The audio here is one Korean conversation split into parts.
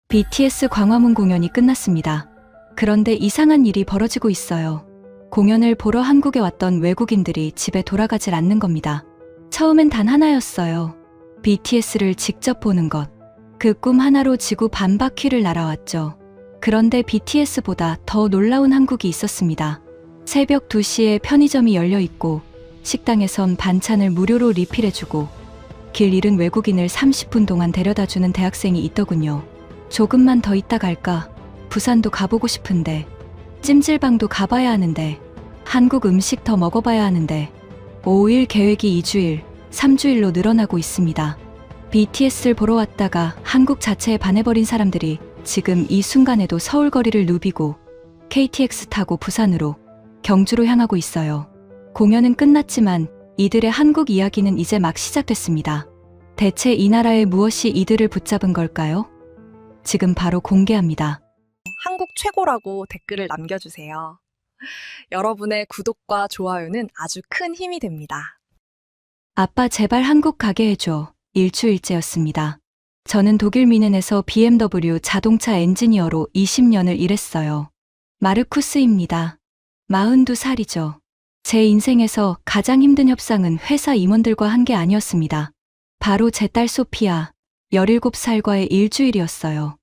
BTS 광화문 공연이 끝났습니다. 그런데 이상한 일이 벌어지고 있어요. 공연을 보러 한국에 왔던 외국인들이 집에 돌아가질 않는 겁니다. 처음엔 단 하나였어요. BTS를 직접 보는 것. 그 꿈 하나로 지구 반바퀴를 날아왔죠. 그런데 BTS보다 더 놀라운 한국이 있었습니다. 새벽 2시에 편의점이 열려 있고 식당에선 반찬을 무료로 리필해주고 길 잃은 외국인을 30분 동안 데려다주는 대학생이 있더군요. 조금만 더 있다 갈까? 부산도 가보고 싶은데, 찜질방도 가봐야 하는데, 한국 음식 더 먹어봐야 하는데, 5일 계획이 2주일, 3주일로 늘어나고 있습니다. BTS를 보러 왔다가 한국 자체에 반해버린 사람들이 지금 이 순간에도 서울 거리를 누비고 KTX 타고 부산으로, 경주로 향하고 있어요. 공연은 끝났지만 이들의 한국 이야기는 이제 막 시작됐습니다. 대체 이 나라에 무엇이 이들을 붙잡은 걸까요? 지금 바로 공개합니다. 한국 최고라고 댓글을 남겨주세요. 여러분의 구독과 좋아요는 아주 큰 힘이 됩니다. 아빠 제발 한국 가게 해줘. 일주일째였습니다. 저는 독일 뮌헨에서 BMW 자동차 엔지니어로 20년을 일했어요. 마르쿠스입니다. 42살이죠. 제 인생에서 가장 힘든 협상은 회사 임원들과 한 게 아니었습니다. 바로 제 딸 소피아, 17살과의 일주일이었어요.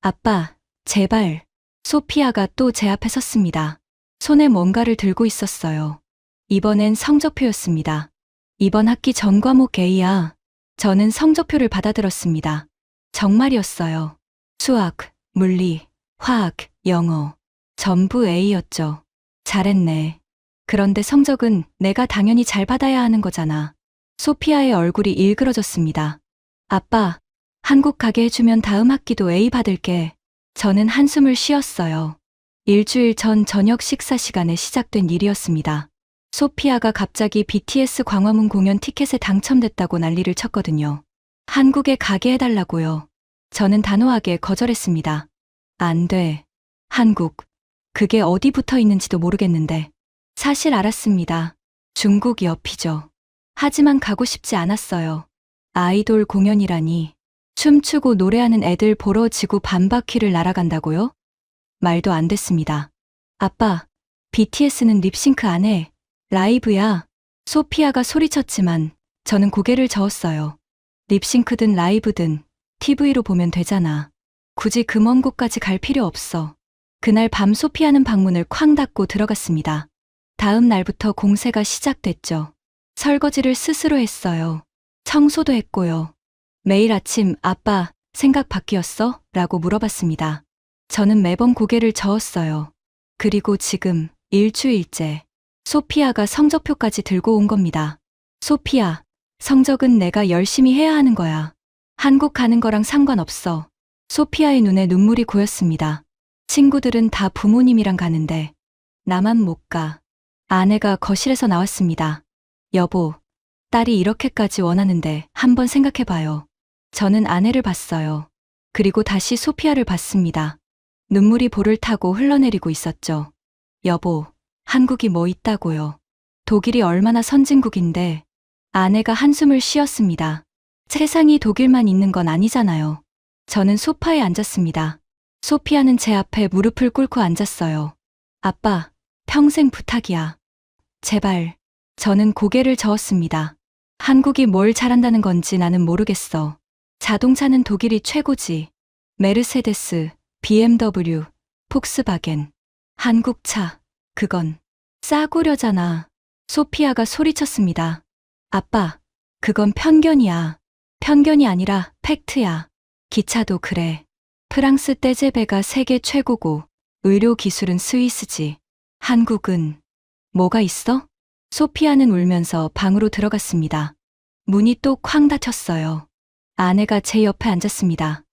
아빠, 제발. 소피아가 또 제 앞에 섰습니다. 손에 뭔가를 들고 있었어요. 이번엔 성적표였습니다. 이번 학기 전 과목 A야. 저는 성적표를 받아들었습니다. 정말이었어요. 수학, 물리, 화학, 영어. 전부 A였죠. 잘했네. 그런데 성적은 내가 당연히 잘 받아야 하는 거잖아. 소피아의 얼굴이 일그러졌습니다. 아빠, 한국 가게 해주면 다음 학기도 A 받을게. 저는 한숨을 쉬었어요. 일주일 전 저녁 식사 시간에 시작된 일이었습니다. 소피아가 갑자기 BTS 광화문 공연 티켓에 당첨됐다고 난리를 쳤거든요. 한국에 가게 해달라고요. 저는 단호하게 거절했습니다. 안 돼. 한국. 그게 어디 붙어 있는지도 모르겠는데. 사실 알았습니다. 중국 옆이죠. 하지만 가고 싶지 않았어요. 아이돌 공연이라니. 춤추고 노래하는 애들 보러 지구 반바퀴를 날아간다고요? 말도 안 됐습니다. 아빠, BTS는 립싱크 안 해. 라이브야. 소피아가 소리쳤지만 저는 고개를 저었어요. 립싱크든 라이브든 TV로 보면 되잖아. 굳이 그 먼 곳까지 갈 필요 없어. 그날 밤 소피아는 방문을 쾅 닫고 들어갔습니다. 다음 날부터 공세가 시작됐죠. 설거지를 스스로 했어요. 청소도 했고요. 매일 아침 아빠 생각 바뀌었어? 라고 물어봤습니다. 저는 매번 고개를 저었어요. 그리고 지금 일주일째 소피아가 성적표까지 들고 온 겁니다. 소피아, 성적은 내가 열심히 해야 하는 거야. 한국 가는 거랑 상관없어. 소피아의 눈에 눈물이 고였습니다. 친구들은 다 부모님이랑 가는데 나만 못 가. 아내가 거실에서 나왔습니다. 여보, 딸이 이렇게까지 원하는데 한번 생각해봐요. 저는 아내를 봤어요. 그리고 다시 소피아를 봤습니다. 눈물이 볼을 타고 흘러내리고 있었죠. 여보, 한국이 뭐 있다고요. 독일이 얼마나 선진국인데. 아내가 한숨을 쉬었습니다. 세상이 독일만 있는 건 아니잖아요. 저는 소파에 앉았습니다. 소피아는 제 앞에 무릎을 꿇고 앉았어요. 아빠, 평생 부탁이야. 제발. 저는 고개를 저었습니다. 한국이 뭘 잘한다는 건지 나는 모르겠어. 자동차는 독일이 최고지. 메르세데스, BMW, 폭스바겐. 한국 차, 그건 싸구려잖아. 소피아가 소리쳤습니다. 아빠, 그건 편견이야. 편견이 아니라 팩트야. 기차도 그래. 프랑스 떼제베가 세계 최고고 의료 기술은 스위스지. 한국은 뭐가 있어? 소피아는 울면서 방으로 들어갔습니다. 문이 또 쾅 닫혔어요. 아내가 제 옆에 앉았습니다.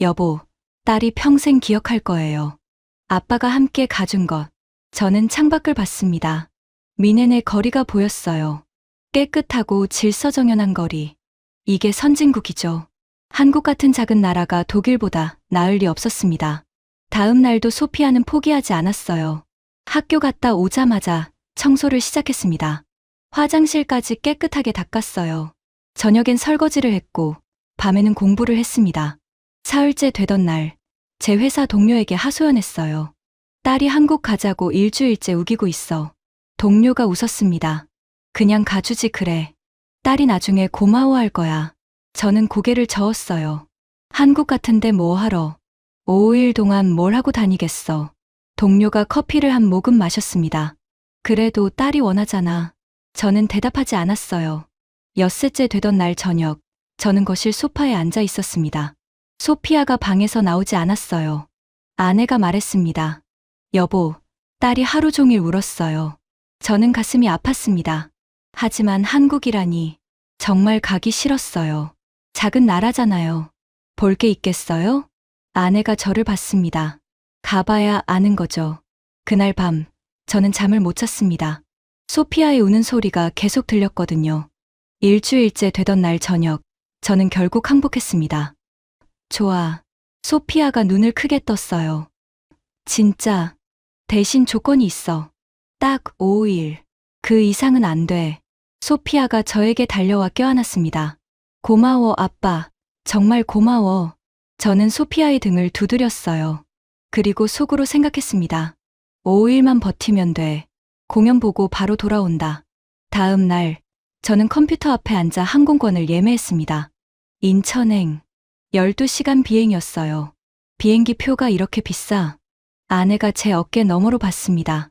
여보, 딸이 평생 기억할 거예요. 아빠가 함께 가준 것. 저는 창밖을 봤습니다. 뮌헨의 거리가 보였어요. 깨끗하고 질서정연한 거리. 이게 선진국이죠. 한국 같은 작은 나라가 독일보다 나을 리 없었습니다. 다음 날도 소피아는 포기하지 않았어요. 학교 갔다 오자마자 청소를 시작했습니다. 화장실까지 깨끗하게 닦았어요. 저녁엔 설거지를 했고 밤에는 공부를 했습니다. 사흘째 되던 날 제 회사 동료에게 하소연했어요. 딸이 한국 가자고 일주일째 우기고 있어. 동료가 웃었습니다. 그냥 가주지 그래. 딸이 나중에 고마워할 거야. 저는 고개를 저었어요. 한국 같은데 뭐 하러. 5일 동안 뭘 하고 다니겠어. 동료가 커피를 한 모금 마셨습니다. 그래도 딸이 원하잖아. 저는 대답하지 않았어요. 엿새째 되던 날 저녁, 저는 거실 소파에 앉아 있었습니다. 소피아가 방에서 나오지 않았어요. 아내가 말했습니다. 여보, 딸이 하루 종일 울었어요. 저는 가슴이 아팠습니다. 하지만 한국이라니 정말 가기 싫었어요. 작은 나라잖아요. 볼 게 있겠어요? 아내가 저를 봤습니다. 가봐야 아는 거죠. 그날 밤, 저는 잠을 못 잤습니다. 소피아의 우는 소리가 계속 들렸거든요. 일주일째 되던 날 저녁, 저는 결국 항복했습니다. 좋아. 소피아가 눈을 크게 떴어요. 진짜. 대신 조건이 있어. 딱 5일. 그 이상은 안 돼. 소피아가 저에게 달려와 껴안았습니다. 고마워, 아빠. 정말 고마워. 저는 소피아의 등을 두드렸어요. 그리고 속으로 생각했습니다. 5일만 버티면 돼. 공연 보고 바로 돌아온다. 다음 날, 저는 컴퓨터 앞에 앉아 항공권을 예매했습니다. 인천행. 12시간 비행이었어요. 비행기 표가 이렇게 비싸. 아내가 제 어깨 너머로 봤습니다.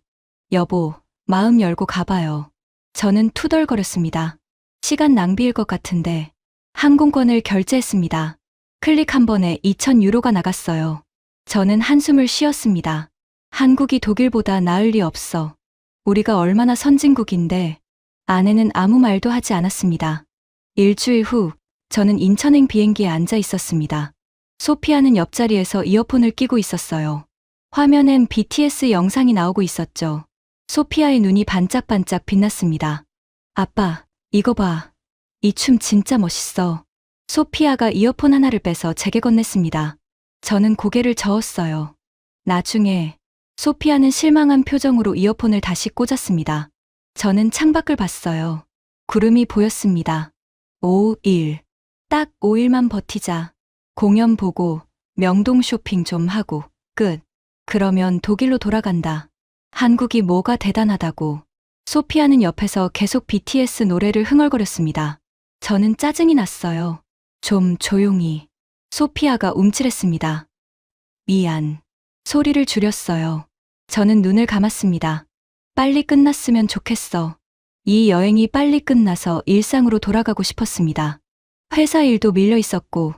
여보, 마음 열고 가봐요. 저는 투덜거렸습니다. 시간 낭비일 것 같은데. 항공권을 결제했습니다. 클릭 한 번에 2,000유로가 나갔어요. 저는 한숨을 쉬었습니다. 한국이 독일보다 나을 리 없어. 우리가 얼마나 선진국인데. 아내는 아무 말도 하지 않았습니다. 일주일 후, 저는 인천행 비행기에 앉아 있었습니다. 소피아는 옆자리에서 이어폰을 끼고 있었어요. 화면엔 BTS 영상이 나오고 있었죠. 소피아의 눈이 반짝반짝 빛났습니다. 아빠, 이거 봐. 이 춤 진짜 멋있어. 소피아가 이어폰 하나를 빼서 제게 건넸습니다. 저는 고개를 저었어요. 나중에 소피아는 실망한 표정으로 이어폰을 다시 꽂았습니다. 저는 창밖을 봤어요. 구름이 보였습니다. 5일. 딱 5일만 버티자. 공연 보고 명동 쇼핑 좀 하고 끝. 그러면 독일로 돌아간다. 한국이 뭐가 대단하다고. 소피아는 옆에서 계속 BTS 노래를 흥얼거렸습니다. 저는 짜증이 났어요. 좀 조용히. 소피아가 움찔했습니다. 미안. 소리를 줄였어요. 저는 눈을 감았습니다. 빨리 끝났으면 좋겠어. 이 여행이 빨리 끝나서 일상으로 돌아가고 싶었습니다. 회사 일도 밀려 있었고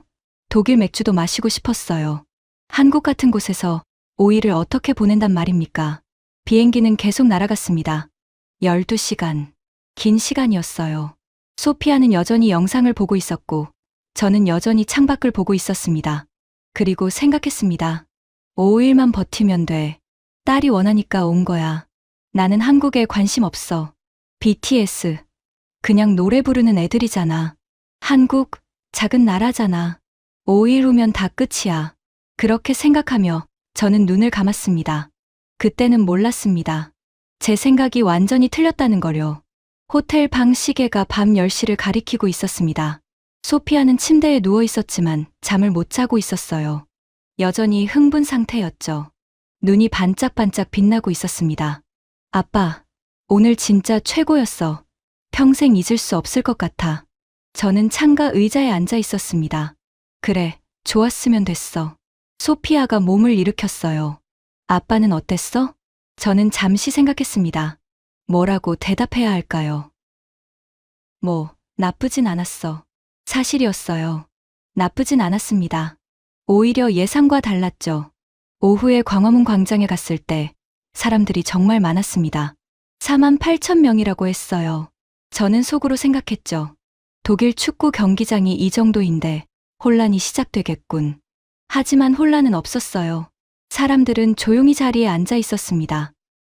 독일 맥주도 마시고 싶었어요. 한국 같은 곳에서 5일을 어떻게 보낸단 말입니까? 비행기는 계속 날아갔습니다. 12시간. 긴 시간이었어요. 소피아는 여전히 영상을 보고 있었고 저는 여전히 창밖을 보고 있었습니다. 그리고 생각했습니다. 5일만 버티면 돼. 딸이 원하니까 온 거야. 나는 한국에 관심 없어. BTS. 그냥 노래 부르는 애들이잖아. 한국, 작은 나라잖아. 5일 후면 다 끝이야. 그렇게 생각하며 저는 눈을 감았습니다. 그때는 몰랐습니다. 제 생각이 완전히 틀렸다는 거요. 호텔 방 시계가 밤 10시를 가리키고 있었습니다. 소피아는 침대에 누워 있었지만 잠을 못 자고 있었어요. 여전히 흥분 상태였죠. 눈이 반짝반짝 빛나고 있었습니다. 아빠, 오늘 진짜 최고였어. 평생 잊을 수 없을 것 같아. 저는 창가 의자에 앉아 있었습니다. 그래, 좋았으면 됐어. 소피아가 몸을 일으켰어요. 아빠는 어땠어? 저는 잠시 생각했습니다. 뭐라고 대답해야 할까요? 뭐, 나쁘진 않았어. 사실이었어요. 나쁘진 않았습니다. 오히려 예상과 달랐죠. 오후에 광화문 광장에 갔을 때 사람들이 정말 많았습니다. 48,000명이라고 했어요. 저는 속으로 생각했죠. 독일 축구 경기장이 이 정도인데 혼란이 시작되겠군. 하지만 혼란은 없었어요. 사람들은 조용히 자리에 앉아 있었습니다.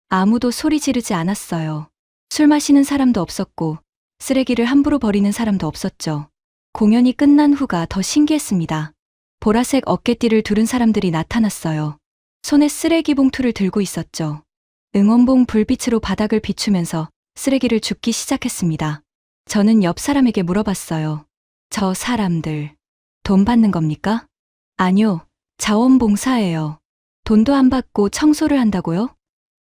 아무도 소리 지르지 않았어요. 술 마시는 사람도 없었고 쓰레기를 함부로 버리는 사람도 없었죠. 공연이 끝난 후가 더 신기했습니다. 보라색 어깨띠를 두른 사람들이 나타났어요. 손에 쓰레기 봉투를 들고 있었죠. 응원봉 불빛으로 바닥을 비추면서 쓰레기를 줍기 시작했습니다. 저는 옆 사람에게 물어봤어요. 저 사람들, 돈 받는 겁니까? 아니요, 자원봉사예요. 돈도 안 받고 청소를 한다고요?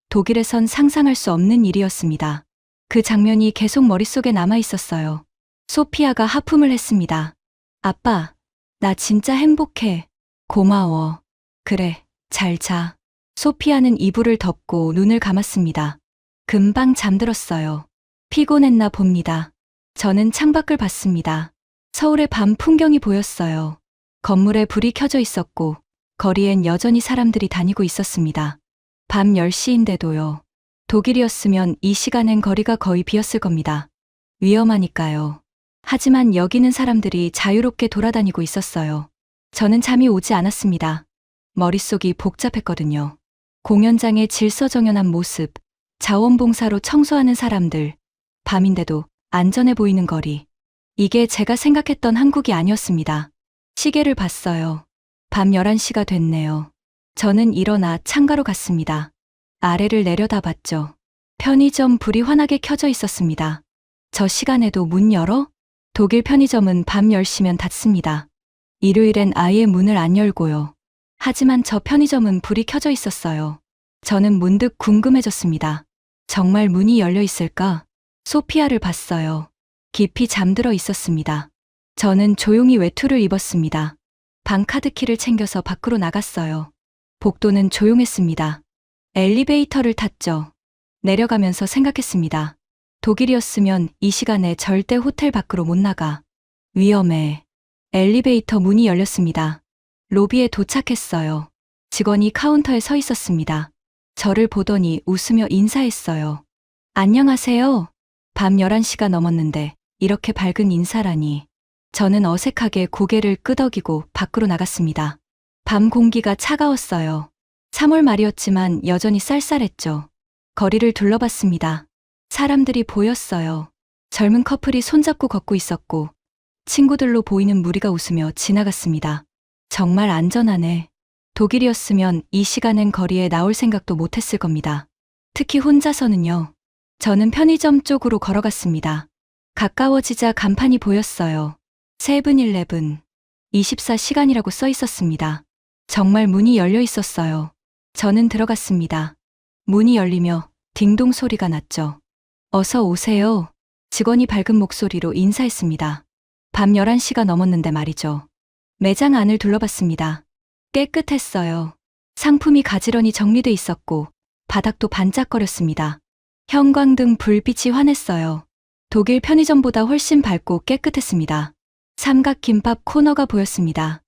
독일에선 상상할 수 없는 일이었습니다. 그 장면이 계속 머릿속에 남아 있었어요. 소피아가 하품을 했습니다. 아빠, 나 진짜 행복해. 고마워. 그래, 잘 자. 소피아는 이불을 덮고 눈을 감았습니다. 금방 잠들었어요. 피곤했나 봅니다. 저는 창밖을 봤습니다. 서울의 밤 풍경이 보였어요. 건물에 불이 켜져 있었고, 거리엔 여전히 사람들이 다니고 있었습니다. 밤 10시인데도요. 독일이었으면 이 시간엔 거리가 거의 비었을 겁니다. 위험하니까요. 하지만 여기는 사람들이 자유롭게 돌아다니고 있었어요. 저는 잠이 오지 않았습니다. 머릿속이 복잡했거든요. 공연장의 질서정연한 모습, 자원봉사로 청소하는 사람들, 밤인데도 안전해 보이는 거리. 이게 제가 생각했던 한국이 아니었습니다. 시계를 봤어요. 밤 11시가 됐네요. 저는 일어나 창가로 갔습니다. 아래를 내려다봤죠. 편의점 불이 환하게 켜져 있었습니다. 저 시간에도 문 열어? 독일 편의점은 밤 10시면 닫습니다. 일요일엔 아예 문을 안 열고요. 하지만 저 편의점은 불이 켜져 있었어요. 저는 문득 궁금해졌습니다. 정말 문이 열려 있을까? 소피아를 봤어요. 깊이 잠들어 있었습니다. 저는 조용히 외투를 입었습니다. 방 카드키를 챙겨서 밖으로 나갔어요. 복도는 조용했습니다. 엘리베이터를 탔죠. 내려가면서 생각했습니다. 독일이었으면 이 시간에 절대 호텔 밖으로 못 나가. 위험해. 엘리베이터 문이 열렸습니다. 로비에 도착했어요. 직원이 카운터에 서 있었습니다. 저를 보더니 웃으며 인사했어요. 안녕하세요. 밤 11시가 넘었는데 이렇게 밝은 인사라니. 저는 어색하게 고개를 끄덕이고 밖으로 나갔습니다. 밤 공기가 차가웠어요. 3월 말이었지만 여전히 쌀쌀했죠. 거리를 둘러봤습니다. 사람들이 보였어요. 젊은 커플이 손잡고 걷고 있었고 친구들로 보이는 무리가 웃으며 지나갔습니다. 정말 안전하네. 독일이었으면 이 시간엔 거리에 나올 생각도 못했을 겁니다. 특히 혼자서는요. 저는 편의점 쪽으로 걸어갔습니다. 가까워지자 간판이 보였어요. 세븐일레븐 24시간이라고 써 있었습니다. 정말 문이 열려 있었어요. 저는 들어갔습니다. 문이 열리며 딩동 소리가 났죠. 어서 오세요. 직원이 밝은 목소리로 인사했습니다. 밤 11시가 넘었는데 말이죠. 매장 안을 둘러봤습니다. 깨끗했어요. 상품이 가지런히 정리돼 있었고 바닥도 반짝거렸습니다. 형광등 불빛이 환했어요. 독일 편의점보다 훨씬 밝고 깨끗했습니다. 삼각김밥 코너가 보였습니다.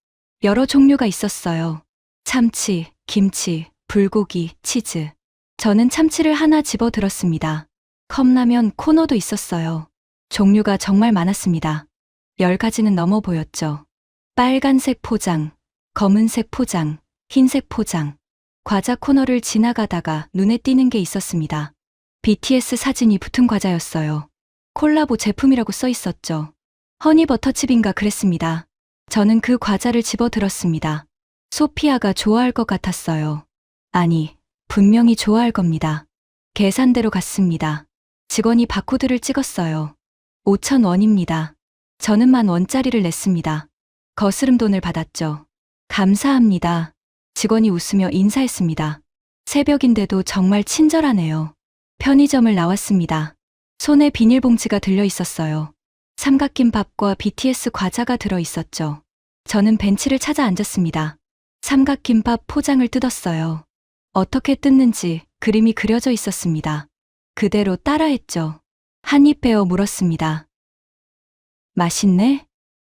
여러 종류가 있었어요. 참치, 김치, 불고기, 치즈. 저는 참치를 하나 집어 들었습니다. 컵라면 코너도 있었어요. 종류가 정말 많았습니다. 10가지는 넘어 보였죠. 빨간색 포장, 검은색 포장, 흰색 포장. 과자 코너를 지나가다가 눈에 띄는 게 있었습니다. BTS 사진이 붙은 과자였어요. 콜라보 제품이라고 써 있었죠. 허니버터칩인가 그랬습니다. 저는 그 과자를 집어 들었습니다. 소피아가 좋아할 것 같았어요. 아니, 분명히 좋아할 겁니다. 계산대로 갔습니다. 직원이 바코드를 찍었어요. 5,000원입니다. 저는 10,000원짜리를 냈습니다. 거스름 돈을 받았죠. 감사합니다. 직원이 웃으며 인사했습니다. 새벽인데도 정말 친절하네요. 편의점을 나왔습니다. 손에 비닐봉지가 들려 있었어요. 삼각김밥과 BTS 과자가 들어 있었죠. 저는 벤치를 찾아 앉았습니다. 삼각김밥 포장을 뜯었어요. 어떻게 뜯는지 그림이 그려져 있었습니다. 그대로 따라했죠. 한 입 베어 물었습니다. 맛있네?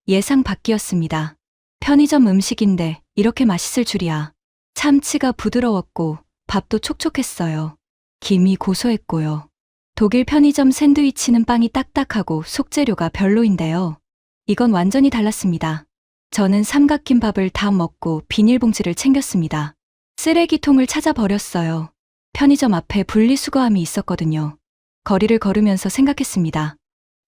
예상 밖이었습니다. 편의점 음식인데 이렇게 맛있을 줄이야. 참치가 부드러웠고 밥도 촉촉했어요. 김이 고소했고요. 독일 편의점 샌드위치는 빵이 딱딱하고 속재료가 별로인데요. 이건 완전히 달랐습니다. 저는 삼각김밥을 다 먹고 비닐봉지를 챙겼습니다. 쓰레기통을 찾아버렸어요. 편의점 앞에 분리수거함이 있었거든요. 거리를 걸으면서 생각했습니다.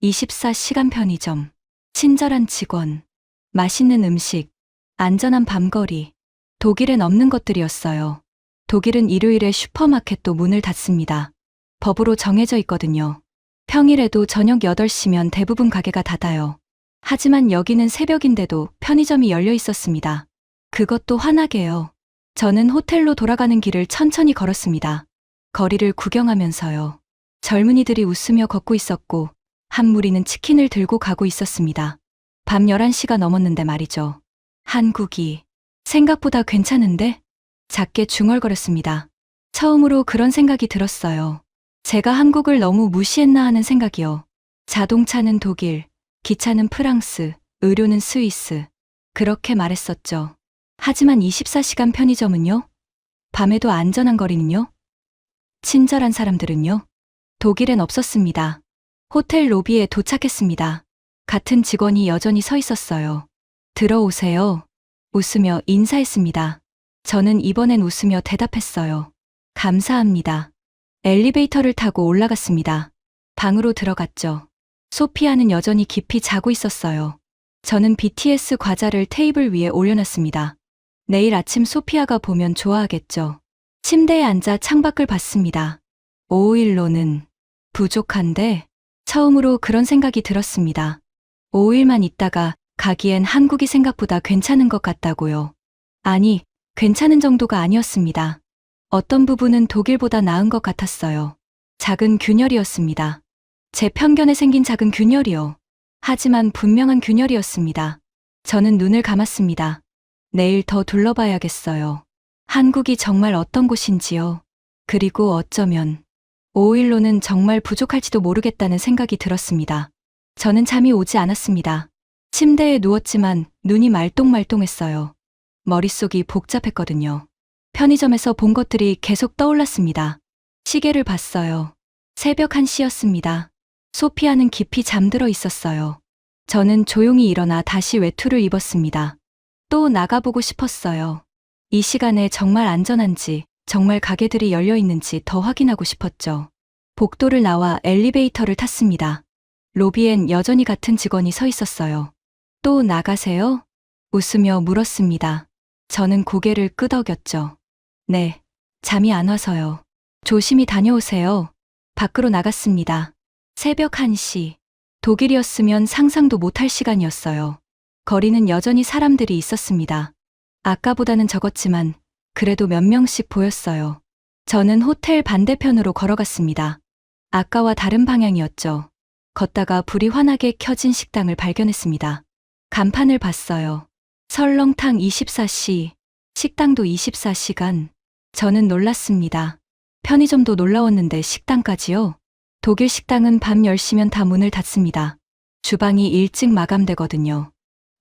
24시간 편의점, 친절한 직원, 맛있는 음식, 안전한 밤거리. 독일엔 없는 것들이었어요. 독일은 일요일에 슈퍼마켓도 문을 닫습니다. 법으로 정해져 있거든요. 평일에도 저녁 8시면 대부분 가게가 닫아요. 하지만 여기는 새벽인데도 편의점이 열려 있었습니다. 그것도 환하게요. 저는 호텔로 돌아가는 길을 천천히 걸었습니다. 거리를 구경하면서요. 젊은이들이 웃으며 걷고 있었고, 한 무리는 치킨을 들고 가고 있었습니다. 밤 11시가 넘었는데 말이죠. 한국이 생각보다 괜찮은데? 작게 중얼거렸습니다. 처음으로 그런 생각이 들었어요. 제가 한국을 너무 무시했나 하는 생각이요. 자동차는 독일, 기차는 프랑스, 의료는 스위스. 그렇게 말했었죠. 하지만 24시간 편의점은요? 밤에도 안전한 거리는요? 친절한 사람들은요? 독일엔 없었습니다. 호텔 로비에 도착했습니다. 같은 직원이 여전히 서 있었어요. 들어오세요. 웃으며 인사했습니다. 저는 이번엔 웃으며 대답했어요. 감사합니다. 엘리베이터를 타고 올라갔습니다. 방으로 들어갔죠. 소피아는 여전히 깊이 자고 있었어요. 저는 BTS 과자를 테이블 위에 올려놨습니다. 내일 아침 소피아가 보면 좋아하겠죠. 침대에 앉아 창밖을 봤습니다. 5일로는 부족한데 처음으로 그런 생각이 들었습니다. 5일만 있다가 가기엔 한국이 생각보다 괜찮은 것 같다고요. 아니, 괜찮은 정도가 아니었습니다. 어떤 부분은 독일보다 나은 것 같았어요. 작은 균열이었습니다. 제 편견에 생긴 작은 균열이요. 하지만 분명한 균열이었습니다. 저는 눈을 감았습니다. 내일 더 둘러봐야겠어요. 한국이 정말 어떤 곳인지요. 그리고 어쩌면 5일로는 정말 부족할지도 모르겠다는 생각이 들었습니다. 저는 잠이 오지 않았습니다. 침대에 누웠지만 눈이 말똥말똥했어요. 머릿속이 복잡했거든요. 편의점에서 본 것들이 계속 떠올랐습니다. 시계를 봤어요. 새벽 1시였습니다. 소피아는 깊이 잠들어 있었어요. 저는 조용히 일어나 다시 외투를 입었습니다. 또 나가보고 싶었어요. 이 시간에 정말 안전한지, 정말 가게들이 열려 있는지 더 확인하고 싶었죠. 복도를 나와 엘리베이터를 탔습니다. 로비엔 여전히 같은 직원이 서 있었어요. 또 나가세요? 웃으며 물었습니다. 저는 고개를 끄덕였죠. 네, 잠이 안 와서요. 조심히 다녀오세요. 밖으로 나갔습니다. 새벽 1시. 독일이었으면 상상도 못할 시간이었어요. 거리는 여전히 사람들이 있었습니다. 아까보다는 적었지만 그래도 몇 명씩 보였어요. 저는 호텔 반대편으로 걸어갔습니다. 아까와 다른 방향이었죠. 걷다가 불이 환하게 켜진 식당을 발견했습니다. 간판을 봤어요. 설렁탕 24시, 식당도 24시간. 저는 놀랐습니다. 편의점도 놀라웠는데 식당까지요? 독일 식당은 밤 10시면 다 문을 닫습니다. 주방이 일찍 마감되거든요.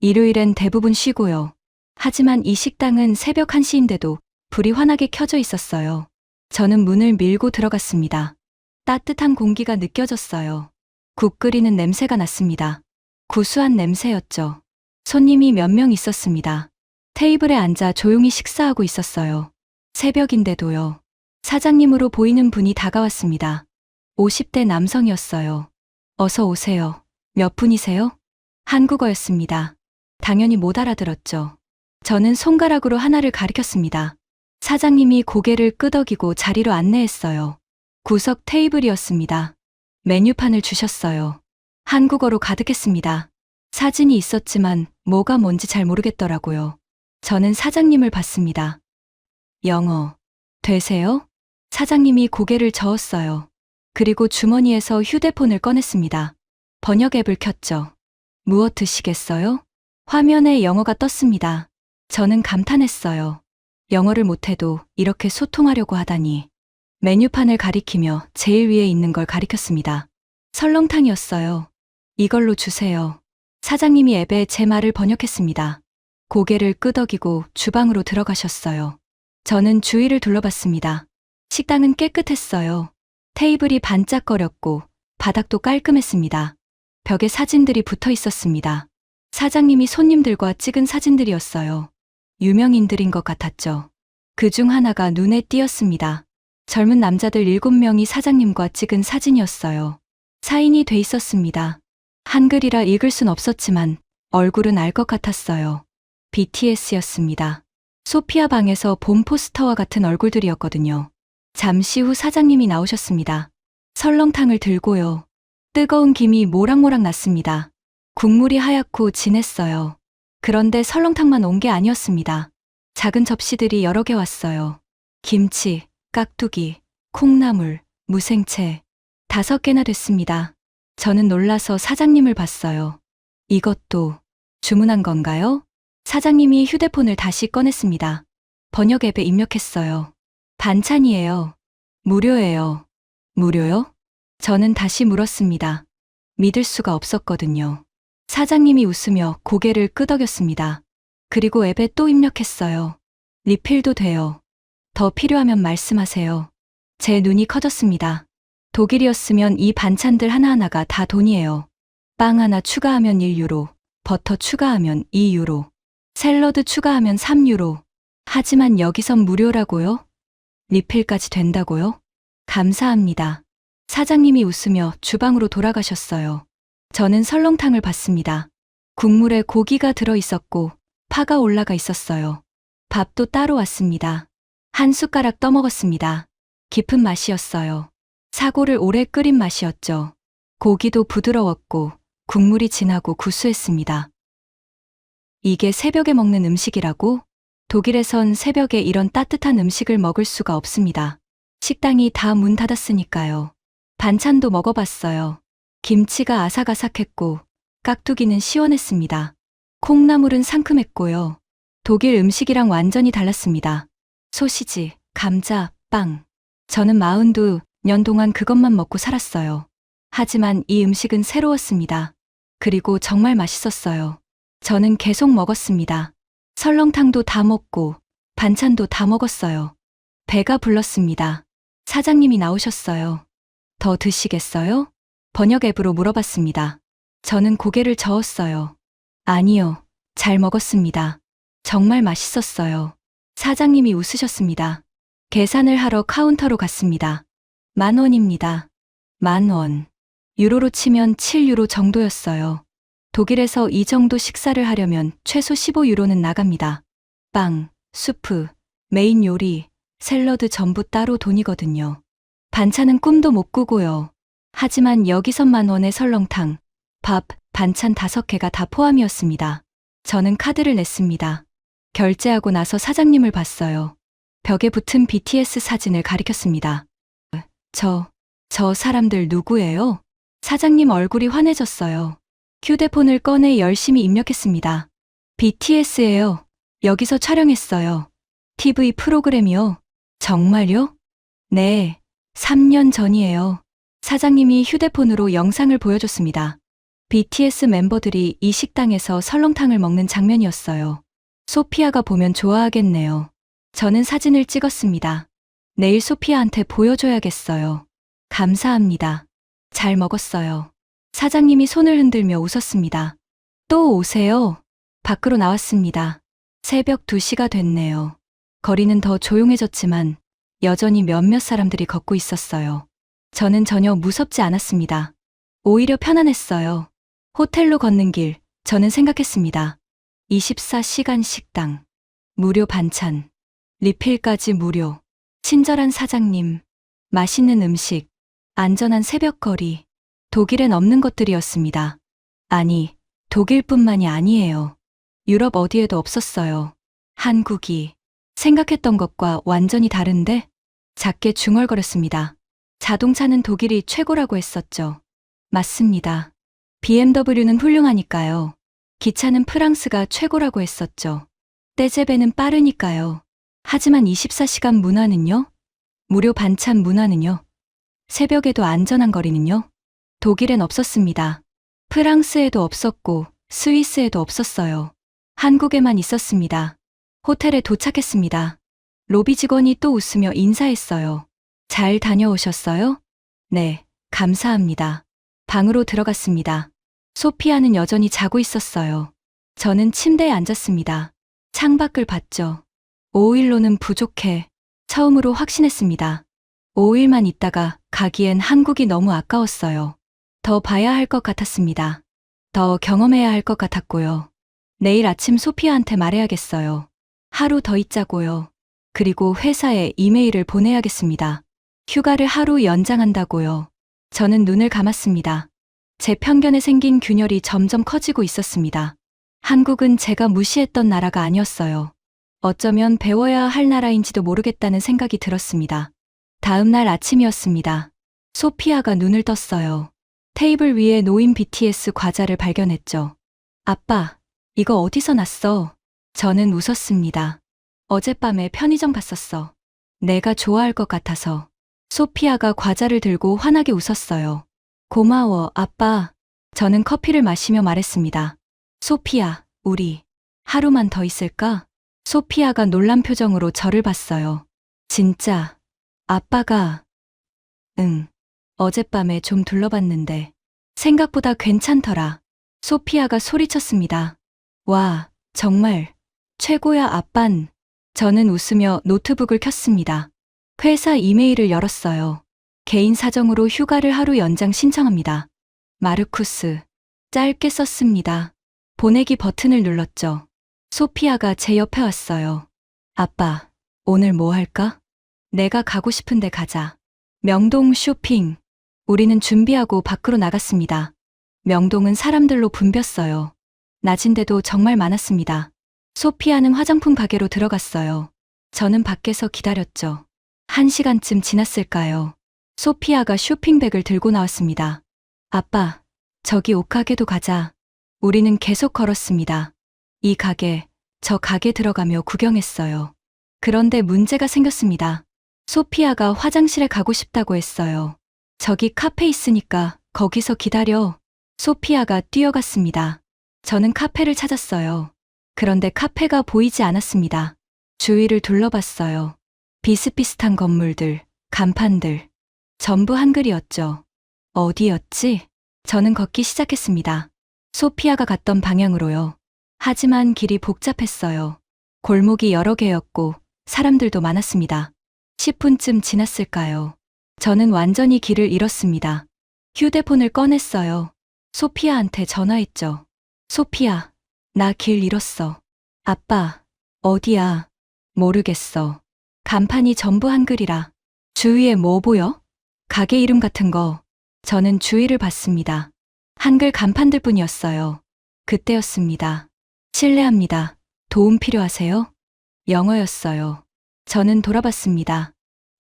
일요일엔 대부분 쉬고요. 하지만 이 식당은 새벽 1시인데도 불이 환하게 켜져 있었어요. 저는 문을 밀고 들어갔습니다. 따뜻한 공기가 느껴졌어요. 국 끓이는 냄새가 났습니다. 구수한 냄새였죠. 손님이 몇 명 있었습니다. 테이블에 앉아 조용히 식사하고 있었어요. 새벽인데도요. 사장님으로 보이는 분이 다가왔습니다. 50대 남성이었어요. 어서 오세요. 몇 분이세요? 한국어였습니다. 당연히 못 알아들었죠. 저는 손가락으로 하나를 가리켰습니다. 사장님이 고개를 끄덕이고 자리로 안내했어요. 구석 테이블이었습니다. 메뉴판을 주셨어요. 한국어로 가득했습니다. 사진이 있었지만 뭐가 뭔지 잘 모르겠더라고요. 저는 사장님을 봤습니다. 영어 되세요? 사장님이 고개를 저었어요. 그리고 주머니에서 휴대폰을 꺼냈습니다. 번역 앱을 켰죠. 무엇 드시겠어요? 화면에 영어가 떴습니다. 저는 감탄했어요. 영어를 못해도 이렇게 소통하려고 하다니. 메뉴판을 가리키며 제일 위에 있는 걸 가리켰습니다. 설렁탕이었어요. 이걸로 주세요. 사장님이 앱에 제 말을 번역했습니다. 고개를 끄덕이고 주방으로 들어가셨어요. 저는 주위를 둘러봤습니다. 식당은 깨끗했어요. 테이블이 반짝거렸고 바닥도 깔끔했습니다. 벽에 사진들이 붙어 있었습니다. 사장님이 손님들과 찍은 사진들이었어요. 유명인들인 것 같았죠. 그중 하나가 눈에 띄었습니다. 젊은 남자들 7명이 사장님과 찍은 사진이었어요. 사인이 돼 있었습니다. 한글이라 읽을 순 없었지만 얼굴은 알 것 같았어요. BTS였습니다. 소피아 방에서 본 포스터와 같은 얼굴들이었거든요. 잠시 후 사장님이 나오셨습니다. 설렁탕을 들고요. 뜨거운 김이 모락모락 났습니다. 국물이 하얗고 진했어요. 그런데 설렁탕만 온 게 아니었습니다. 작은 접시들이 여러 개 왔어요. 김치, 깍두기, 콩나물, 무생채. 5개나 됐습니다. 저는 놀라서 사장님을 봤어요. 이것도 주문한 건가요? 사장님이 휴대폰을 다시 꺼냈습니다. 번역 앱에 입력했어요. 반찬이에요. 무료예요. 무료요? 저는 다시 물었습니다. 믿을 수가 없었거든요. 사장님이 웃으며 고개를 끄덕였습니다. 그리고 앱에 또 입력했어요. 리필도 돼요. 더 필요하면 말씀하세요. 제 눈이 커졌습니다. 독일이었으면 이 반찬들 하나하나가 다 돈이에요. 빵 하나 추가하면 1유로, 버터 추가하면 2유로, 샐러드 추가하면 3유로. 하지만 여기선 무료라고요? 리필까지 된다고요? 감사합니다. 사장님이 웃으며 주방으로 돌아가셨어요. 저는 설렁탕을 봤습니다. 국물에 고기가 들어 있었고 파가 올라가 있었어요. 밥도 따로 왔습니다. 한 숟가락 떠먹었습니다. 깊은 맛이었어요. 사골을 오래 끓인 맛이었죠. 고기도 부드러웠고 국물이 진하고 구수했습니다. 이게 새벽에 먹는 음식이라고? 독일에선 새벽에 이런 따뜻한 음식을 먹을 수가 없습니다. 식당이 다 문 닫았으니까요. 반찬도 먹어봤어요. 김치가 아삭아삭했고 깍두기는 시원했습니다. 콩나물은 상큼했고요. 독일 음식이랑 완전히 달랐습니다. 소시지, 감자, 빵. 저는 42년 동안 그것만 먹고 살았어요. 하지만 이 음식은 새로웠습니다. 그리고 정말 맛있었어요. 저는 계속 먹었습니다. 설렁탕도 다 먹고 반찬도 다 먹었어요. 배가 불렀습니다. 사장님이 나오셨어요. 더 드시겠어요? 번역 앱으로 물어봤습니다. 저는 고개를 저었어요. 아니요, 잘 먹었습니다. 정말 맛있었어요. 사장님이 웃으셨습니다. 계산을 하러 카운터로 갔습니다. 10,000원입니다. 10,000원. 유로로 치면 7유로 정도였어요. 독일에서 이 정도 식사를 하려면 최소 15유로는 나갑니다. 빵, 수프, 메인 요리, 샐러드 전부 따로 돈이거든요. 반찬은 꿈도 못 꾸고요. 하지만 여기선 10,000원의 설렁탕, 밥, 반찬 5개가 다 포함이었습니다. 저는 카드를 냈습니다. 결제하고 나서 사장님을 봤어요. 벽에 붙은 BTS 사진을 가리켰습니다. 저 사람들 누구예요? 사장님 얼굴이 환해졌어요. 휴대폰을 꺼내 열심히 입력했습니다. BTS예요. 여기서 촬영했어요. TV 프로그램이요. 정말요? 네, 3년 전이에요. 사장님이 휴대폰으로 영상을 보여줬습니다. BTS 멤버들이 이 식당에서 설렁탕을 먹는 장면이었어요. 소피아가 보면 좋아하겠네요. 저는 사진을 찍었습니다. 내일 소피아한테 보여줘야겠어요. 감사합니다. 잘 먹었어요. 사장님이 손을 흔들며 웃었습니다. 또 오세요. 밖으로 나왔습니다. 새벽 2시가 됐네요. 거리는 더 조용해졌지만 여전히 몇몇 사람들이 걷고 있었어요. 저는 전혀 무섭지 않았습니다. 오히려 편안했어요. 호텔로 걷는 길, 저는 생각했습니다. 24시간 식당, 무료 반찬, 리필까지 무료, 친절한 사장님, 맛있는 음식, 안전한 새벽거리. 독일엔 없는 것들이었습니다. 아니, 독일뿐만이 아니에요. 유럽 어디에도 없었어요. 한국이 생각했던 것과 완전히 다른데? 작게 중얼거렸습니다. 자동차는 독일이 최고라고 했었죠. 맞습니다. BMW는 훌륭하니까요. 기차는 프랑스가 최고라고 했었죠. 떼제베는 빠르니까요. 하지만 24시간 문화는요? 무료 반찬 문화는요? 새벽에도 안전한 거리는요? 독일엔 없었습니다. 프랑스에도 없었고 스위스에도 없었어요. 한국에만 있었습니다. 호텔에 도착했습니다. 로비 직원이 또 웃으며 인사했어요. 잘 다녀오셨어요? 네, 감사합니다. 방으로 들어갔습니다. 소피아는 여전히 자고 있었어요. 저는 침대에 앉았습니다. 창밖을 봤죠. 5일로는 부족해. 처음으로 확신했습니다. 5일만 있다가 가기엔 한국이 너무 아까웠어요. 더 봐야 할 것 같았습니다. 더 경험해야 할 것 같았고요. 내일 아침 소피아한테 말해야겠어요. 하루 더 있자고요. 그리고 회사에 이메일을 보내야겠습니다. 휴가를 하루 연장한다고요. 저는 눈을 감았습니다. 제 편견에 생긴 균열이 점점 커지고 있었습니다. 한국은 제가 무시했던 나라가 아니었어요. 어쩌면 배워야 할 나라인지도 모르겠다는 생각이 들었습니다. 다음 날 아침이었습니다. 소피아가 눈을 떴어요. 테이블 위에 놓인 BTS 과자를 발견했죠. 아빠, 이거 어디서 났어? 저는 웃었습니다. 어젯밤에 편의점 갔었어. 내가 좋아할 것 같아서. 소피아가 과자를 들고 환하게 웃었어요. 고마워, 아빠. 저는 커피를 마시며 말했습니다. 소피아, 우리 하루만 더 있을까? 소피아가 놀란 표정으로 저를 봤어요. 진짜, 아빠가, 응, 어젯밤에 좀 둘러봤는데, 생각보다 괜찮더라. 소피아가 소리쳤습니다. 와, 정말, 최고야, 아빤. 저는 웃으며 노트북을 켰습니다. 회사 이메일을 열었어요. 개인 사정으로 휴가를 하루 연장 신청합니다. 마르쿠스. 짧게 썼습니다. 보내기 버튼을 눌렀죠. 소피아가 제 옆에 왔어요. 아빠, 오늘 뭐 할까? 내가 가고 싶은데 가자. 명동 쇼핑. 우리는 준비하고 밖으로 나갔습니다. 명동은 사람들로 붐볐어요. 낮인데도 정말 많았습니다. 소피아는 화장품 가게로 들어갔어요. 저는 밖에서 기다렸죠. 1시간쯤 지났을까요? 소피아가 쇼핑백을 들고 나왔습니다. 아빠, 저기 옷가게도 가자. 우리는 계속 걸었습니다. 이 가게, 저 가게 들어가며 구경했어요. 그런데 문제가 생겼습니다. 소피아가 화장실에 가고 싶다고 했어요. 저기 카페 있으니까 거기서 기다려. 소피아가 뛰어갔습니다. 저는 카페를 찾았어요. 그런데 카페가 보이지 않았습니다. 주위를 둘러봤어요. 비슷비슷한 건물들, 간판들. 전부 한글이었죠. 어디였지? 저는 걷기 시작했습니다. 소피아가 갔던 방향으로요. 하지만 길이 복잡했어요. 골목이 여러 개였고 사람들도 많았습니다. 10분쯤 지났을까요? 저는 완전히 길을 잃었습니다. 휴대폰을 꺼냈어요. 소피아한테 전화했죠. 소피아, 나 길 잃었어. 아빠, 어디야? 모르겠어. 간판이 전부 한글이라. 주위에 뭐 보여? 가게 이름 같은 거. 저는 주위를 봤습니다. 한글 간판들 뿐이었어요. 그때였습니다. 실례합니다. 도움 필요하세요? 영어였어요. 저는 돌아봤습니다.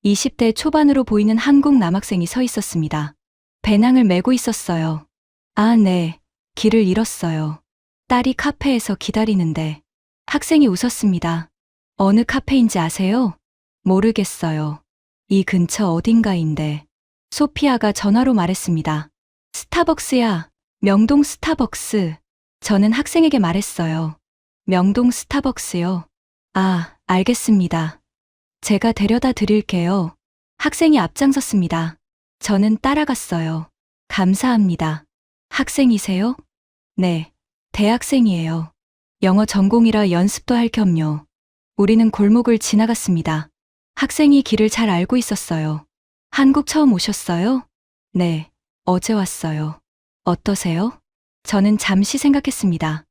20대 초반으로 보이는 한국 남학생이 서 있었습니다. 배낭을 메고 있었어요. 아, 네. 길을 잃었어요. 딸이 카페에서 기다리는데. 학생이 웃었습니다. 어느 카페인지 아세요? 모르겠어요. 이 근처 어딘가인데. 소피아가 전화로 말했습니다. 스타벅스야. 명동 스타벅스. 저는 학생에게 말했어요. 명동 스타벅스요. 아, 알겠습니다. 제가 데려다 드릴게요. 학생이 앞장섰습니다. 저는 따라갔어요. 감사합니다. 학생이세요? 네, 대학생이에요. 영어 전공이라 연습도 할 겸요. 우리는 골목을 지나갔습니다. 학생이 길을 잘 알고 있었어요. 한국 처음 오셨어요? 네, 어제 왔어요. 어떠세요? 저는 잠시 생각했습니다.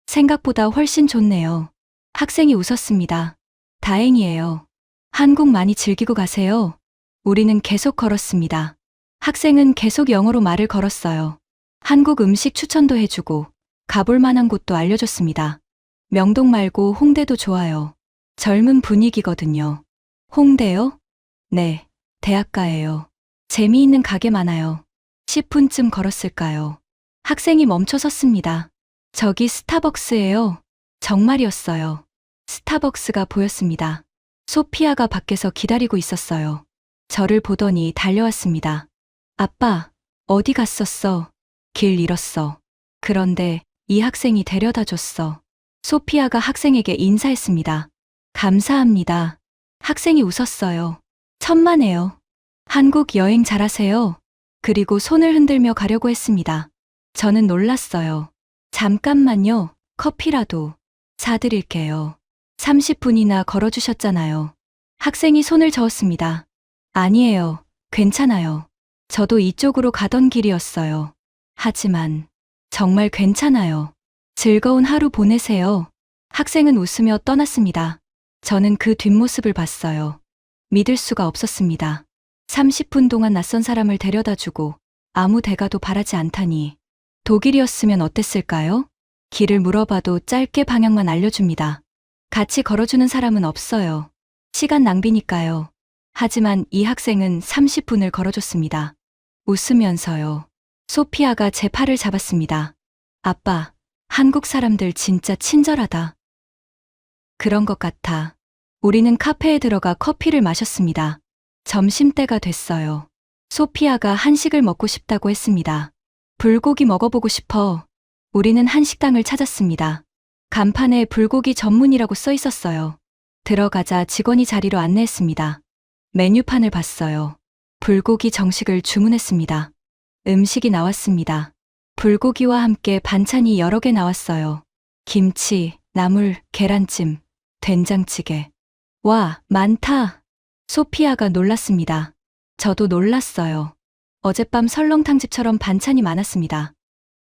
생각보다 훨씬 좋네요. 학생이 웃었습니다. 다행이에요. 한국 많이 즐기고 가세요. 우리는 계속 걸었습니다. 학생은 계속 영어로 말을 걸었어요. 한국 음식 추천도 해주고 가볼 만한 곳도 알려줬습니다. 명동 말고 홍대도 좋아요. 젊은 분위기거든요. 홍대요? 네, 대학가예요. 재미있는 가게 많아요. 10분쯤 걸었을까요? 학생이 멈춰 섰습니다. 저기 스타벅스예요. 정말이었어요. 스타벅스가 보였습니다. 소피아가 밖에서 기다리고 있었어요. 저를 보더니 달려왔습니다. 아빠, 어디 갔었어? 길 잃었어. 그런데 이 학생이 데려다 줬어. 소피아가 학생에게 인사했습니다. 감사합니다. 학생이 웃었어요. 천만에요. 한국 여행 잘하세요. 그리고 손을 흔들며 가려고 했습니다. 저는 놀랐어요. 잠깐만요. 커피라도 사드릴게요. 30분이나 걸어주셨잖아요. 학생이 손을 저었습니다. 아니에요. 괜찮아요. 저도 이쪽으로 가던 길이었어요. 하지만 정말 괜찮아요. 즐거운 하루 보내세요. 학생은 웃으며 떠났습니다. 저는 그 뒷모습을 봤어요. 믿을 수가 없었습니다. 30분 동안 낯선 사람을 데려다 주고 아무 대가도 바라지 않다니. 독일이었으면 어땠을까요? 길을 물어봐도 짧게 방향만 알려줍니다. 같이 걸어주는 사람은 없어요. 시간 낭비니까요. 하지만 이 학생은 30분을 걸어줬습니다. 웃으면서요. 소피아가 제 팔을 잡았습니다. 아빠, 한국 사람들 진짜 친절하다. 그런 것 같아. 우리는 카페에 들어가 커피를 마셨습니다. 점심때가 됐어요. 소피아가 한식을 먹고 싶다고 했습니다. 불고기 먹어보고 싶어. 우리는 한식당을 찾았습니다. 간판에 불고기 전문이라고 써 있었어요. 들어가자 직원이 자리로 안내했습니다. 메뉴판을 봤어요. 불고기 정식을 주문했습니다. 음식이 나왔습니다. 불고기와 함께 반찬이 여러 개 나왔어요. 김치, 나물, 계란찜, 된장찌개. 와, 많다. 소피아가 놀랐습니다. 저도 놀랐어요. 어젯밤 설렁탕집처럼 반찬이 많았습니다.